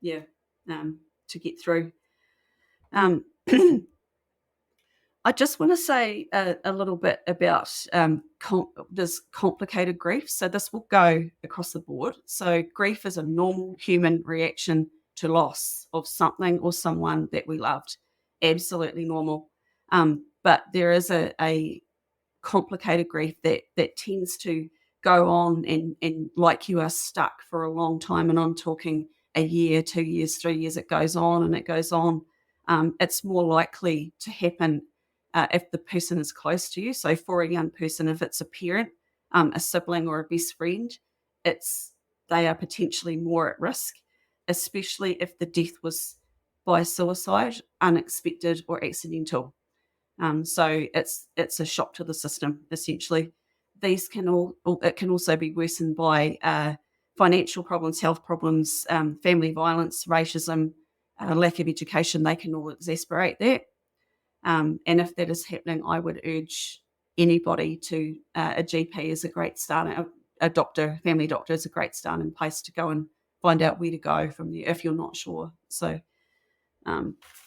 C: yeah to get through. Um, I just want to say a little bit about this complicated grief. So this will go across the board. So grief is a normal human reaction to loss of something or someone that we loved. Absolutely normal. But there is a complicated grief that tends to go on, and like you are stuck for a long time, and I'm talking a year, 2 years, 3 years, it goes on and it goes on. It's more likely to happen if the person is close to you. So for a young person, if it's a parent, a sibling or a best friend, they are potentially more at risk, especially if the death was by suicide, unexpected or accidental. So it's a shock to the system, essentially. These it can also be worsened by financial problems, health problems, family violence, racism, lack of education, they can all exasperate that. And if that is happening, I would urge anybody to a GP is a great start, a doctor, family doctor is a great starting place to go and find out where to go from there if you're not sure. So,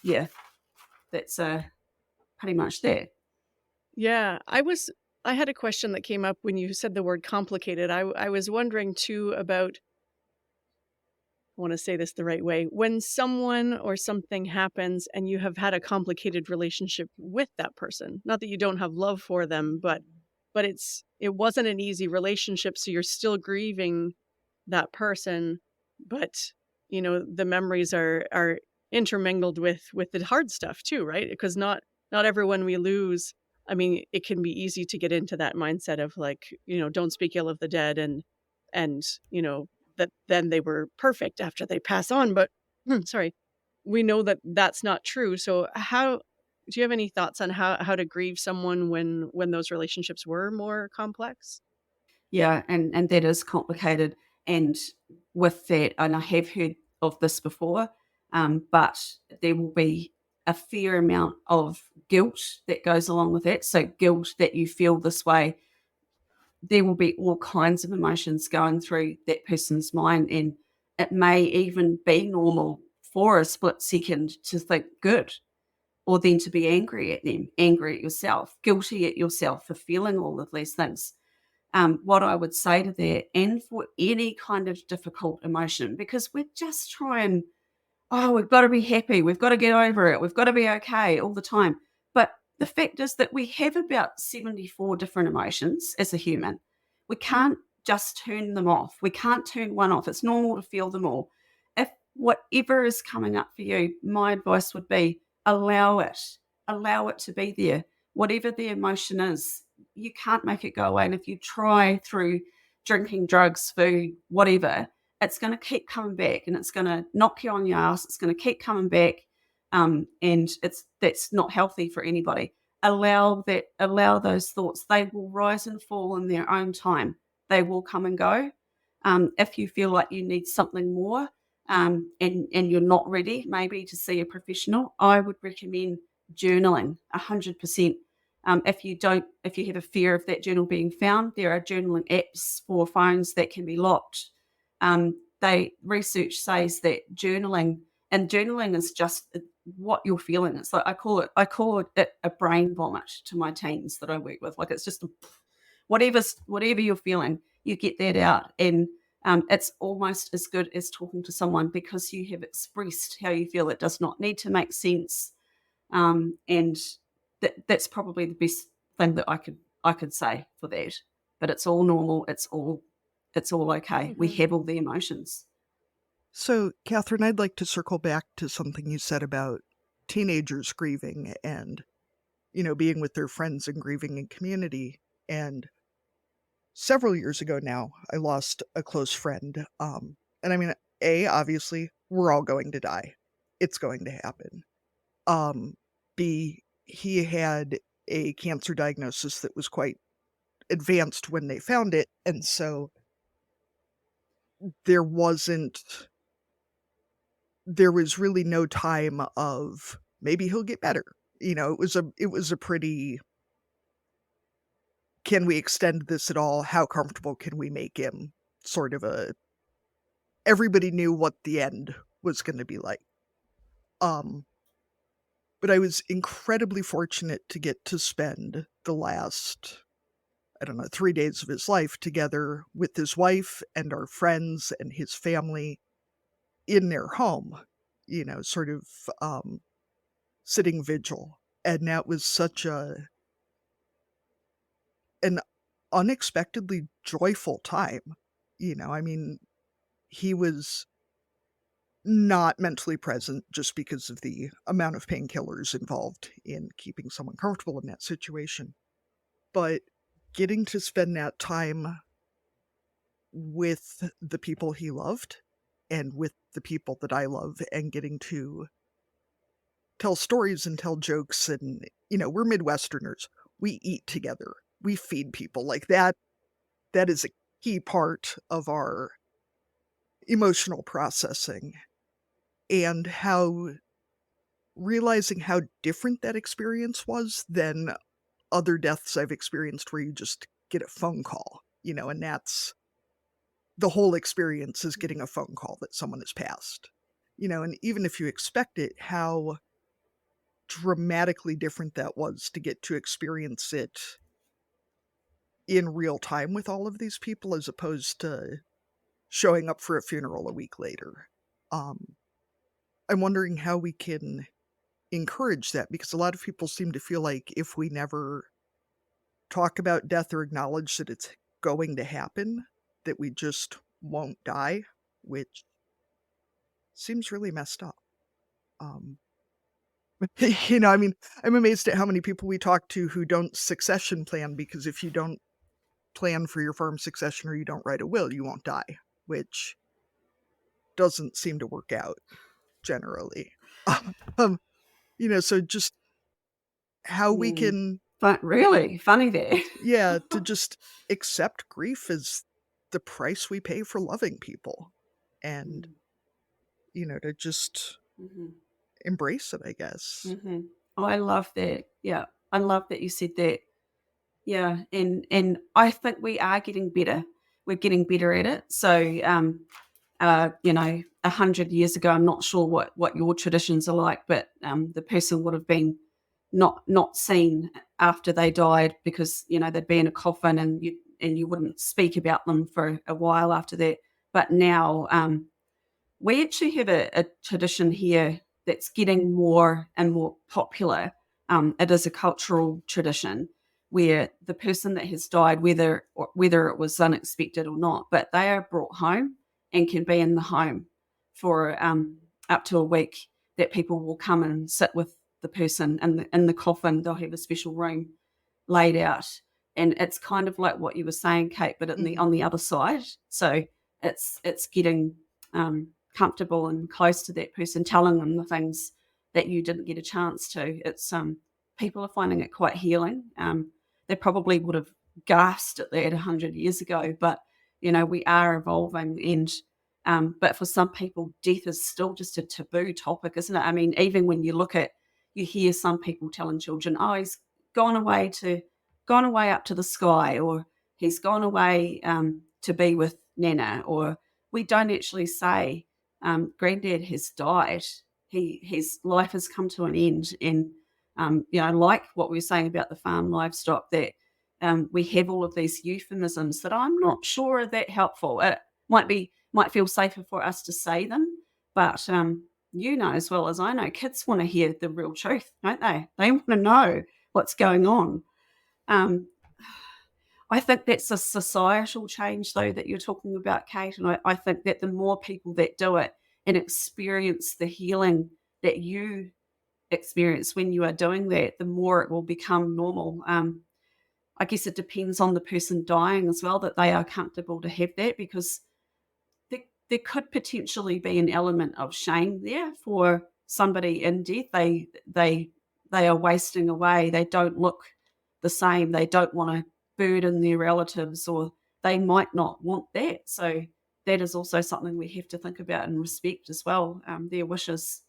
C: yeah, that's pretty much that.
B: Yeah, I had a question that came up when you said the word complicated. I was wondering too about, I want to say this the right way, when someone or something happens and you have had a complicated relationship with that person. Not that you don't have love for them, but it wasn't an easy relationship, so you're still grieving that person, but the memories are intermingled with the hard stuff too, right? Because not everyone we lose, I mean, it can be easy to get into that mindset of like, don't speak ill of the dead, and that then they were perfect after they pass on, but sorry, we know that that's not true. So how do you have any thoughts on how to grieve someone when those relationships were more complex?
C: Yeah, and that is complicated. And with that, and I have heard of this before, but there will be a fair amount of guilt that goes along with that. So guilt that you feel this way, there will be all kinds of emotions going through that person's mind, and it may even be normal for a split second to think good, or then to be angry at them, angry at yourself, guilty at yourself for feeling all of these things. What I would say to that, and for any kind of difficult emotion, because we're just trying, oh, we've got to be happy, we've got to get over it, we've got to be okay all the time. But the fact is that we have about 74 different emotions as a human. We can't just turn them off. We can't turn one off. It's normal to feel them all. If whatever is coming up for you, my advice would be allow it. Allow it to be there. Whatever the emotion is, you can't make it go away. And if you try through drinking, drugs, food, whatever, it's going to keep coming back, and it's going to knock you on your ass. It's going to keep coming back. And that's not healthy for anybody. Allow those thoughts. They will rise and fall in their own time. They will come and go. If you feel like you need something more, and you're not ready maybe to see a professional, I would recommend journaling 100%. If you have a fear of that journal being found, there are journaling apps for phones that can be locked. Research says that journaling is just what you're feeling. It's like I call it a brain vomit to my teens that I work with. Like it's just whatever you're feeling, you get that out, and it's almost as good as talking to someone because you have expressed how you feel. It does not need to make sense, and that's probably the best thing that I could say for that. But it's all normal. It's all okay. We have all the emotions.
A: So, Kathryn, I'd like to circle back to something you said about teenagers grieving and, being with their friends and grieving in community. And several years ago now, I lost a close friend. And I mean, obviously, we're all going to die. It's going to happen. B, he had a cancer diagnosis that was quite advanced when they found it. And so there was really no time of maybe he'll get better. It was a pretty, can we extend this at all? How comfortable can we make him? Sort of everybody knew what the end was going to be like. But I was incredibly fortunate to get to spend the last, 3 days of his life together with his wife and our friends and his family in their home, sort of sitting vigil. And that was such an unexpectedly joyful time. I mean, he was not mentally present just because of the amount of painkillers involved in keeping someone comfortable in that situation. But getting to spend that time with the people he loved and with the people that I love, and getting to tell stories and tell jokes, and, we're Midwesterners. We eat together. We feed people like that. That is a key part of our emotional processing and how realizing how different that experience was than other deaths I've experienced where you just get a phone call, and that's the whole experience is getting a phone call that someone has passed. And even if you expect it, how dramatically different that was to get to experience it in real time with all of these people as opposed to showing up for a funeral a week later. Um, I'm wondering how we can encourage that because a lot of people seem to feel like if we never talk about death or acknowledge that it's going to happen, that we just won't die, which seems really messed up. Um, I mean, I'm amazed at how many people we talk to who don't succession plan because if you don't plan for your farm succession or you don't write a will, you won't die, which doesn't seem to work out generally. Um, so just how we
C: Mm.
A: can,
C: But really funny there.
A: yeah, to just accept grief as the price we pay for loving people and, to just
C: Mm-hmm.
A: embrace it, I guess.
C: Mm-hmm. Oh, I love that. Yeah, I love that you said that. Yeah, and I think we are getting better. We're getting better at it. So, 100 years ago, I'm not sure what your traditions are like, but the person would have been not seen after they died because they'd be in a coffin and you wouldn't speak about them for a while after that. But now, we actually have a tradition here that's getting more and more popular. It is a cultural tradition where the person that has died, whether it was unexpected or not, but they are brought home and can be in the home for up to a week. That people will come and sit with the person in the coffin. They'll have a special room laid out, and it's kind of like what you were saying, Kate, but on the other side. So it's getting comfortable and close to that person, telling them the things that you didn't get a chance to. It's people are finding it quite healing. They probably would have gasped at that 100 years ago, but we are evolving, and but for some people, death is still just a taboo topic, isn't it? I mean, even when you hear some people telling children, "Oh, he's gone away up to the sky," or "He's gone away to be with Nana," or we don't actually say Granddad has died. His life has come to an end, and like what we were saying about the farm livestock, that we have all of these euphemisms that I'm not sure are that helpful. It might feel safer for us to say them, but as well as I know, kids want to hear the real truth, don't they? They want to know what's going on. Um, I think that's a societal change, though, that you're talking about, Kate. And I think that the more people that do it and experience the healing that you experience when you are doing that, the more it will become normal. I guess it depends on the person dying as well, that they are comfortable to have that, because there could potentially be an element of shame there for somebody in death. They are wasting away. They don't look the same. They don't want to burden their relatives, or they might not want that. So that is also something we have to think about and respect as well, their wishes.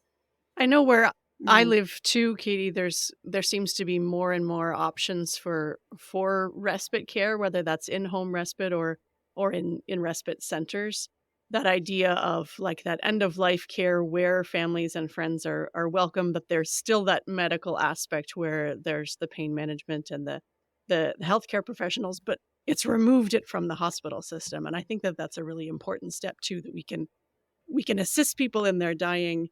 B: I know where I
C: Mm.
B: live too, Katie, there seems to be more and more options for respite care, whether that's in-home respite or in respite centers. That idea of like that end of life care where families and friends are welcome, but there's still that medical aspect where there's the pain management and the healthcare professionals, but it's removed it from the hospital system. And I think that that's a really important step too, that we can assist people in their dying,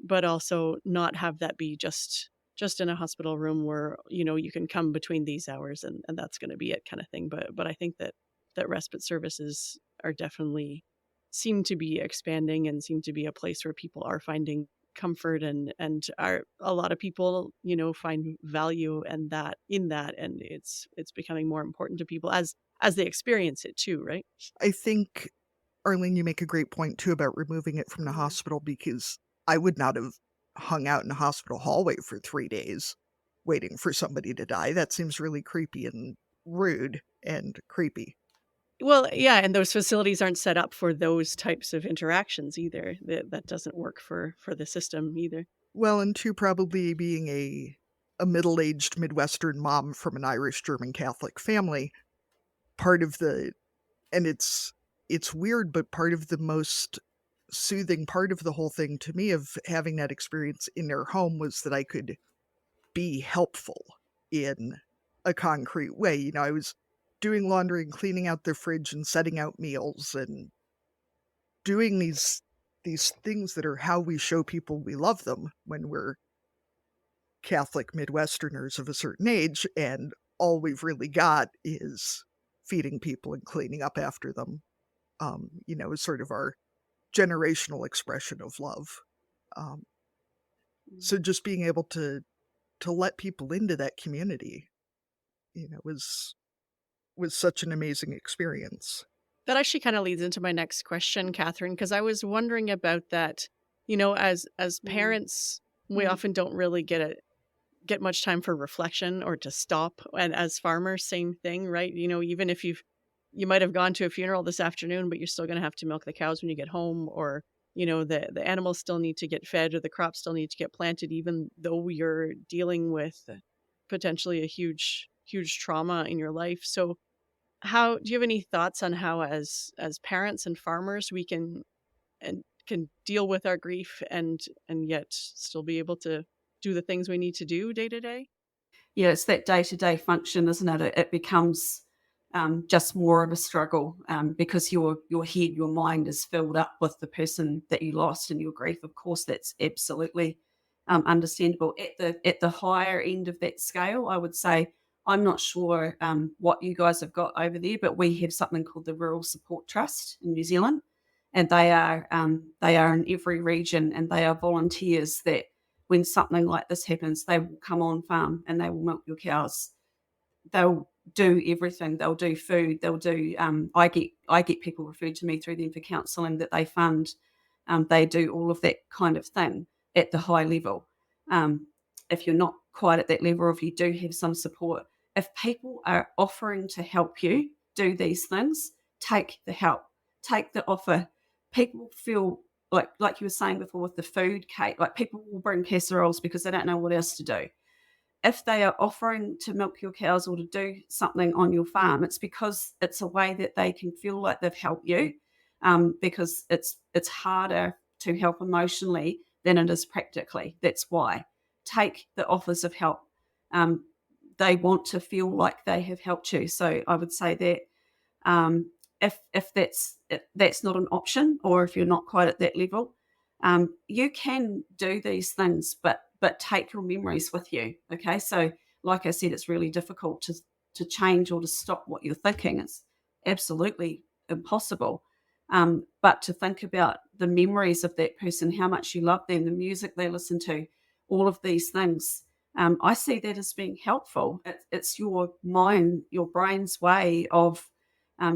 B: but also not have that be just in a hospital room where you can come between these hours and that's going to be it, kind of thing. But I think that respite services are definitely seem to be expanding and seem to be a place where people are finding comfort, and are a lot of people find value and that in that, and it's becoming more important to people as they experience it too, right?
A: I think, Arlene, you make a great point too about removing it from the
C: Mm.
A: hospital because I would not have hung out in a hospital hallway for 3 days waiting for somebody to die. That seems really creepy and rude and creepy.
B: Well, yeah, and those facilities aren't set up for those types of interactions either. That doesn't work for the system either.
A: Well, and 2, probably being a middle-aged Midwestern mom from an Irish German Catholic family, part of the and it's weird, but part of the most soothing part of the whole thing to me of having that experience in their home was that I could be helpful in a concrete way. You know, I was doing laundry and cleaning out the fridge and setting out meals and doing these things that are how we show people we love them when we're Catholic Midwesterners of a certain age, and all we've really got is feeding people and cleaning up after them, is sort of our generational expression of love. Um, so just being able to let people into that community, was such an amazing experience.
B: That actually kind of leads into my next question, Catherine, because I was wondering about that. As parents, we often don't really get much time for reflection or to stop. And as farmers, same thing, right? Even if you might have gone to a funeral this afternoon, but you're still going to have to milk the cows when you get home, or the animals still need to get fed, or the crops still need to get planted, even though you're dealing with potentially a huge trauma in your life. So how do you have any thoughts on how as parents and farmers we can deal with our grief and yet still be able to do the things we need to do day to day?
C: Yeah, it's that day-to-day function, isn't it? It becomes just more of a struggle because your head, your mind is filled up with the person that you lost and your grief. Of course, that's absolutely understandable. At the higher end of that scale, I would say I'm not sure what you guys have got over there, but we have something called the Rural Support Trust in New Zealand, and they are in every region, and they are volunteers that when something like this happens, they will come on farm and they will milk your cows. They'll do everything. They'll do food. They'll do. I get people referred to me through them for counselling that they fund. They do all of that kind of thing at the high level. If you're not quite at that level, or if you do have some support, if people are offering to help you do these things, take the help, take the offer. People feel like you were saying before with the food, Kate, like people will bring casseroles because they don't know what else to do. If they are offering to milk your cows or to do something on your farm, it's because it's a way that they can feel like they've helped you, because it's harder to help emotionally than it is practically. That's why. Take the offers of help. They want to feel like they have helped you. So I would say that if that's not an option, or if you're not quite at that level, you can do these things, but take your memories with you. Okay, so like I said, it's really difficult to change or to stop what you're thinking. It's absolutely impossible. But to think about the memories of that person, how much you love them, the music they listen to, all of these things. I see that as being helpful. It's your mind, your brain's way of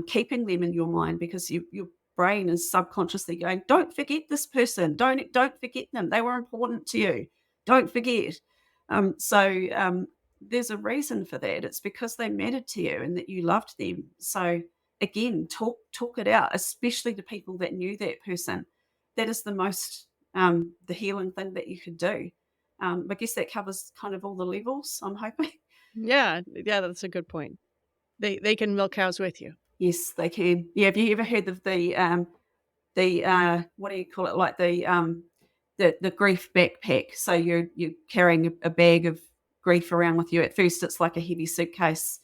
C: keeping them in your mind, because your brain is subconsciously going, don't forget this person, don't forget them, they were important to you, don't forget. So there's a reason for that. It's because they mattered to you and that you loved them. So again, talk it out, especially to people that knew that person. That is the most the healing thing that you could do. I guess that covers kind of all the levels, I'm hoping.
B: Yeah, that's a good point. They can milk cows with you.
C: Yes, they can. Yeah, have you ever heard of the what do you call it? Like the grief backpack. So you're carrying a bag of grief around with you. At first, it's like a heavy suitcase.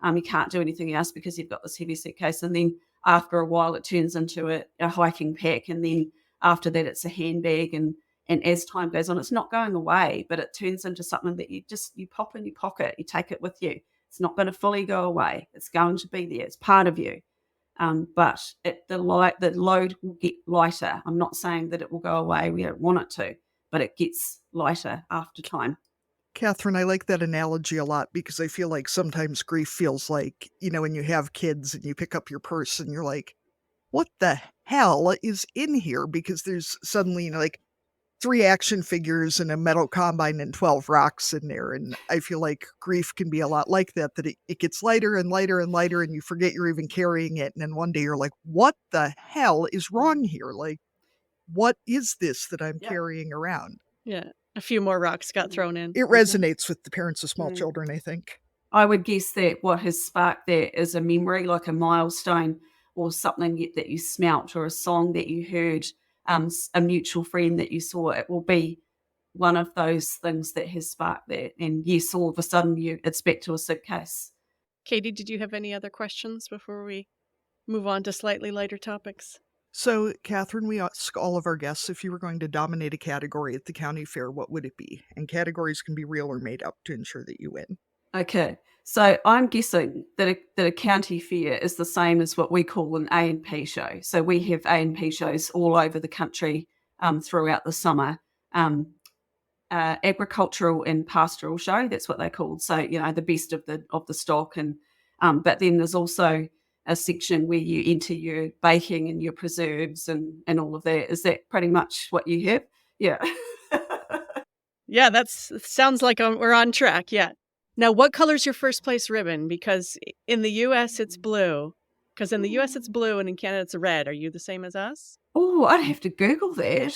C: You can't do anything else because you've got this heavy suitcase, and then after a while, it turns into a hiking pack, and then after that, it's a handbag, and as time goes on, it's not going away, but it turns into something that you pop in your pocket, you take it with you. It's not going to fully go away. It's going to be there. It's part of you. But the load will get lighter. I'm not saying that it will go away. We don't want it to, but it gets lighter after time.
A: Kathryn, I like that analogy a lot because I feel like sometimes grief feels like, when you have kids and you pick up your purse and you're like, what the hell is in here? Because there's suddenly, like 3 action figures and a metal combine and 12 rocks in there, and I feel like grief can be a lot like that it gets lighter and lighter and lighter, and you forget you're even carrying it, and then one day you're like, "What the hell is wrong here? Like, what is this that I'm carrying around?"
B: Yeah. A few more rocks got thrown in.
A: It resonates with the parents of small children, I think.
C: I would guess that what has sparked that is a memory, like a milestone or something that you smelt or a song that you heard, a mutual friend that you saw. It will be one of those things that has sparked that. And yes, all of a sudden it's back to a suitcase.
B: Katie, did you have any other questions before we move on to slightly lighter topics?
A: So, Kathryn, we ask all of our guests, if you were going to dominate a category at the county fair, what would it be? And categories can be real or made up to ensure that you win.
C: Okay, so I'm guessing that a county fair is the same as what we call an A&P show. So we have A&P shows all over the country throughout the summer. Agricultural and pastoral show, that's what they're called. So, the best of the stock. And but then there's also a section where you enter your baking and your preserves and all of that. Is that pretty much what you have? Yeah.
B: Yeah, sounds like we're on track. Yeah. Now, what color's your first place ribbon? Because in the U.S. it's blue. Because in the U.S. it's blue and in Canada it's red. Are you the same as us?
C: Oh, I'd have to Google that.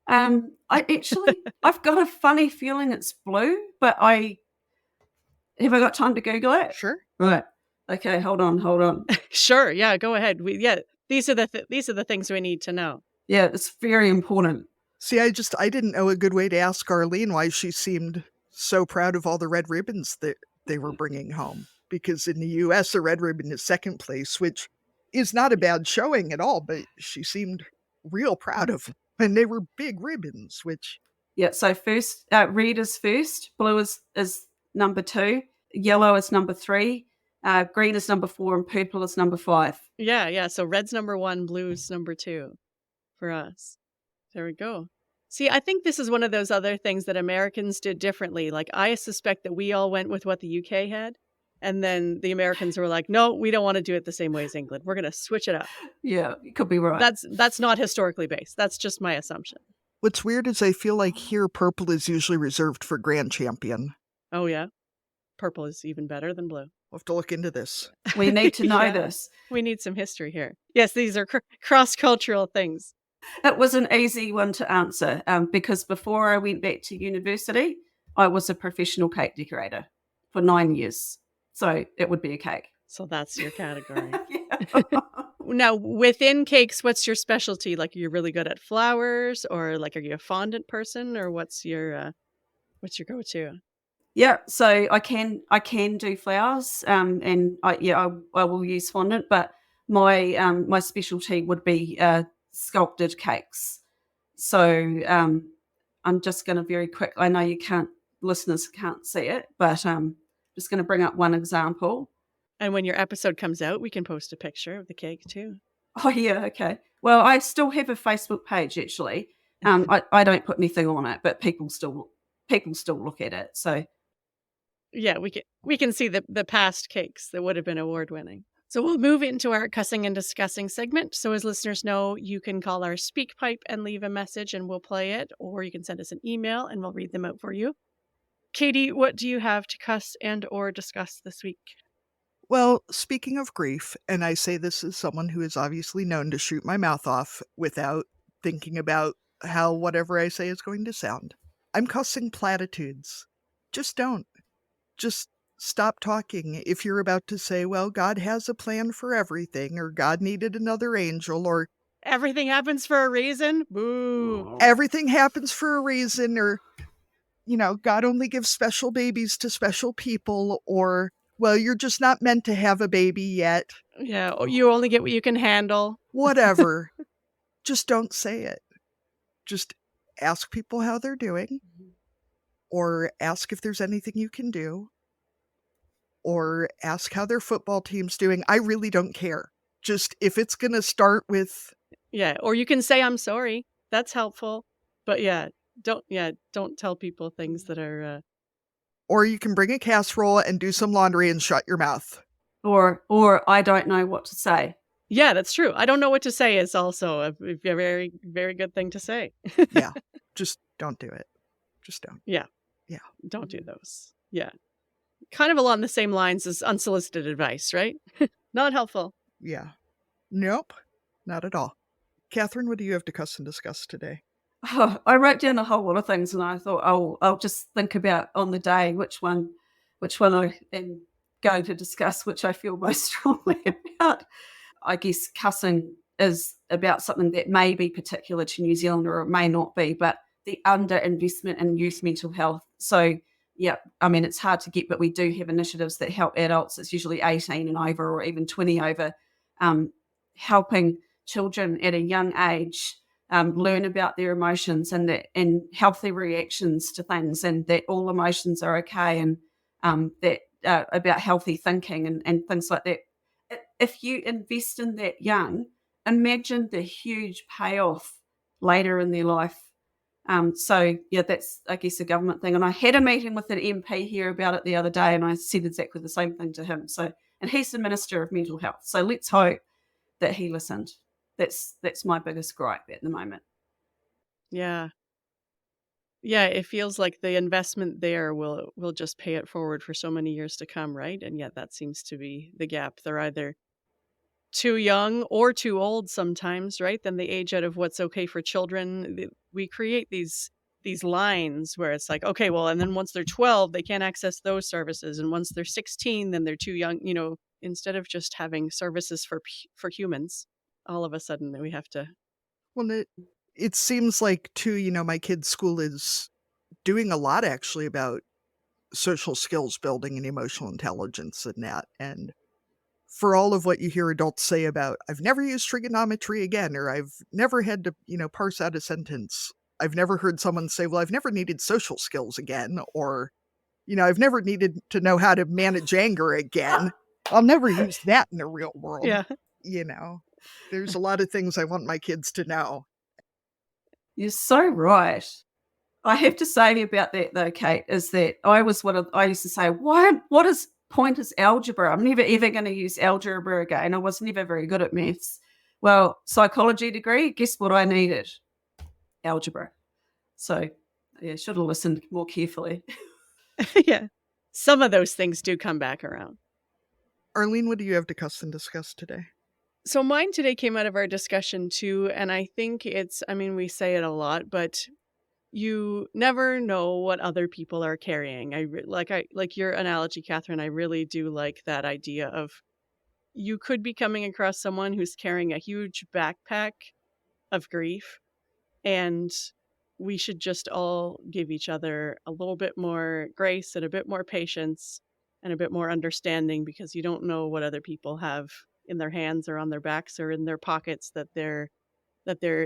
C: I've got a funny feeling it's blue, but have I got time to Google it?
A: Sure.
C: Right. Okay, hold on.
B: Sure. Yeah, go ahead. These are the things we need to know.
C: Yeah, it's very important.
A: See, I didn't know a good way to ask Arlene why she seemed so proud of all the red ribbons that they were bringing home. Because in the U.S., a red ribbon is second place, which is not a bad showing at all, but she seemed real proud of them. And they were big ribbons, which...
C: Yeah, so first, red is first, blue is number 2, yellow is number 3, green is number 4, and purple is number 5.
B: Yeah, so red's number 1, blue's number 2 for us. There we go. See, I think this is one of those other things that Americans did differently. Like, I suspect that we all went with what the UK had, and then the Americans were like, no, we don't want to do it the same way as England. We're going to switch it up.
C: Yeah, you could be right.
B: That's not historically based. That's just my assumption.
A: What's weird is I feel like here purple is usually reserved for grand champion.
B: Oh, yeah? Purple is even better than blue.
A: We'll have to look into this.
C: We need to know this.
B: We need some history here. Yes, these are cross-cultural things.
C: It was an easy one to answer because before I went back to university, I was a professional cake decorator for 9 years. So it would be a cake.
B: So that's your category. Now, within cakes, what's your specialty? Like, are you really good at flowers, or like, are you a fondant person, or what's your go-to?
C: Yeah, so I can do flowers, and I will use fondant, but my specialty would be sculpted cakes. So I'm just going to very quick. I know listeners can't see it, but just going to bring up one example.
B: And when your episode comes out, we can post a picture of the cake too.
C: Oh yeah, okay. Well, I still have a Facebook page actually. I don't put anything on it, but people still look at it. So
B: yeah, we can see the past cakes that would have been award winning. So we'll move into our Cussing and Discussing segment. So as listeners know, you can call our speak pipe and leave a message and we'll play it, or you can send us an email and we'll read them out for you. Katie, what do you have to cuss and or discuss this week?
A: Well, speaking of grief, and I say this as someone who is obviously known to shoot my mouth off without thinking about how whatever I say is going to sound, I'm cussing platitudes. Just don't. Just stop talking. If you're about to say, well, God has a plan for everything, or God needed another angel, or
B: everything happens for a reason. Boo.
A: Everything happens for a reason, or, God only gives special babies to special people, or, well, you're just not meant to have a baby yet.
B: Yeah, or you only get what you can handle.
A: Whatever. Just don't say it. Just ask people how they're doing, or ask if there's anything you can do, or ask how their football team's doing. I really don't care. Just if it's going to start with...
B: Yeah, or you can say, I'm sorry. That's helpful. But don't tell people things that are...
A: Or you can bring a casserole and do some laundry and shut your mouth.
C: Or I don't know what to say.
B: Yeah, that's true. I don't know what to say is also a very, very good thing to say.
A: Yeah. just don't do it. Just don't.
B: Yeah.
A: Yeah.
B: Don't do those. Yeah. Kind of along the same lines as unsolicited advice, right? Not helpful.
A: Yeah. Nope. Not at all. Kathryn, what do you have to cuss and discuss today?
C: Oh, I wrote down a whole lot of things, and I thought, I'll just think about on the day which one I am going to discuss, which I feel most strongly about. I guess cussing is about something that may be particular to New Zealand or it may not be, but the underinvestment in youth mental health. So, yeah, I mean, it's hard to get, but we do have initiatives that help adults. It's usually 18 and over or even 20 over, helping children at a young age learn about their emotions and healthy reactions to things, and that all emotions are okay, and that about healthy thinking and things like that. If you invest in that young, imagine the huge payoff later in their life. So yeah, that's, I guess, a government thing. And I had a meeting with an MP here about it the other day, and I said exactly the same thing to him. So, and he's the Minister of Mental Health. So let's hope that he listened. That's my biggest gripe at the moment.
B: Yeah. Yeah, it feels like the investment there will just pay it forward for so many years to come, right? And yet that seems to be the gap. They're either too young or too old sometimes, right? Then they age out of what's okay for children. We create these lines where it's like, okay, well, and then once they're 12, they can't access those services, and once they're 16, then they're too young. Instead of just having services for humans, all of a sudden we have to.
A: Well, it seems like, too, my kid's school is doing a lot actually about social skills building and emotional intelligence and that. And for all of what you hear adults say about, I've never used trigonometry again, or I've never had to, parse out a sentence, I've never heard someone say, well, I've never needed social skills again, or, I've never needed to know how to manage anger again. I'll never use that in the real world.
B: Yeah.
A: There's a lot of things I want my kids to know.
C: You're so right. I have to say about that though, Caite, is that I used to say, what is point is algebra? I'm never ever going to use algebra again. I was never very good at maths. Well, psychology degree, guess what I needed? Algebra. So yeah, should have listened more carefully.
B: Yeah. Some of those things do come back around.
A: Arlene, what do you have to cuss and discuss today?
B: So mine today came out of our discussion too, and I think we say it a lot, but you never know what other people are carrying. Like your analogy, Kathryn, I really do like that idea of you could be coming across someone who's carrying a huge backpack of grief, and we should just all give each other a little bit more grace and a bit more patience and a bit more understanding, because you don't know what other people have in their hands or on their backs or in their pockets that they're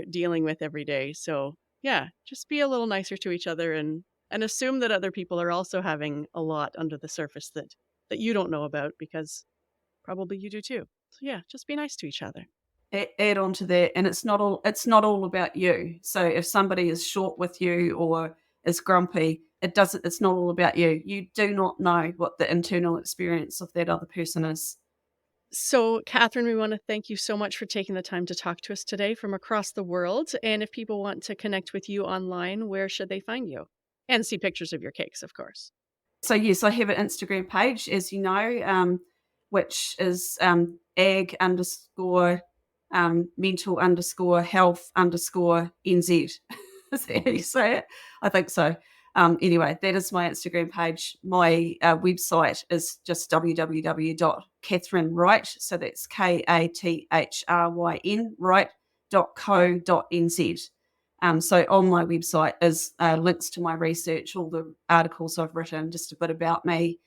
B: dealing with every day. So yeah, just be a little nicer to each other and assume that other people are also having a lot under the surface that you don't know about, because probably you do too. So yeah, just be nice to each other.
C: Add on to that, and it's not all about you. So if somebody is short with you or is grumpy, it's not all about you. You do not know what the internal experience of that other person is.
B: So, Kathryn, we want to thank you so much for taking the time to talk to us today from across the world. And if people want to connect with you online, where should they find you? And see pictures of your cakes, of course.
C: So, yes, I have an Instagram page, as you know, which is ag _ mental _ health _ NZ. Is that how you say it? I think so. Anyway, that is my Instagram page. My website is just www.Katherine Wright. So that's KATHRYN Wright.co.nz. So on my website is links to my research, all the articles I've written, just a bit about me.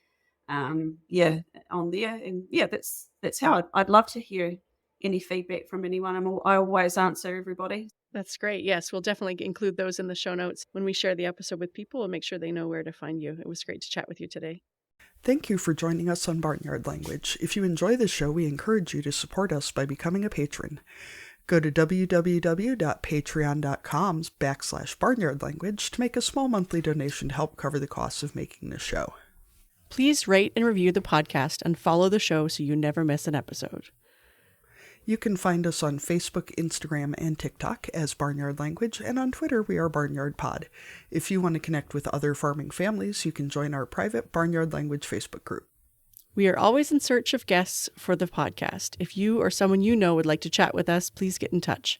C: On there. And yeah, that's how I'd love to hear any feedback from anyone. I always answer everybody.
B: That's great. Yes, we'll definitely include those in the show notes. When we share the episode with people, we'll make sure they know where to find you. It was great to chat with you today.
A: Thank you for joining us on Barnyard Language. If you enjoy the show, we encourage you to support us by becoming a patron. Go to www.patreon.com/barnyardlanguage to make a small monthly donation to help cover the costs of making the show.
B: Please rate and review the podcast and follow the show so you never miss an episode.
A: You can find us on Facebook, Instagram, and TikTok as Barnyard Language, and on Twitter we are Barnyard Pod. If you want to connect with other farming families, you can join our private Barnyard Language Facebook group.
B: We are always in search of guests for the podcast. If you or someone you know would like to chat with us, please get in touch.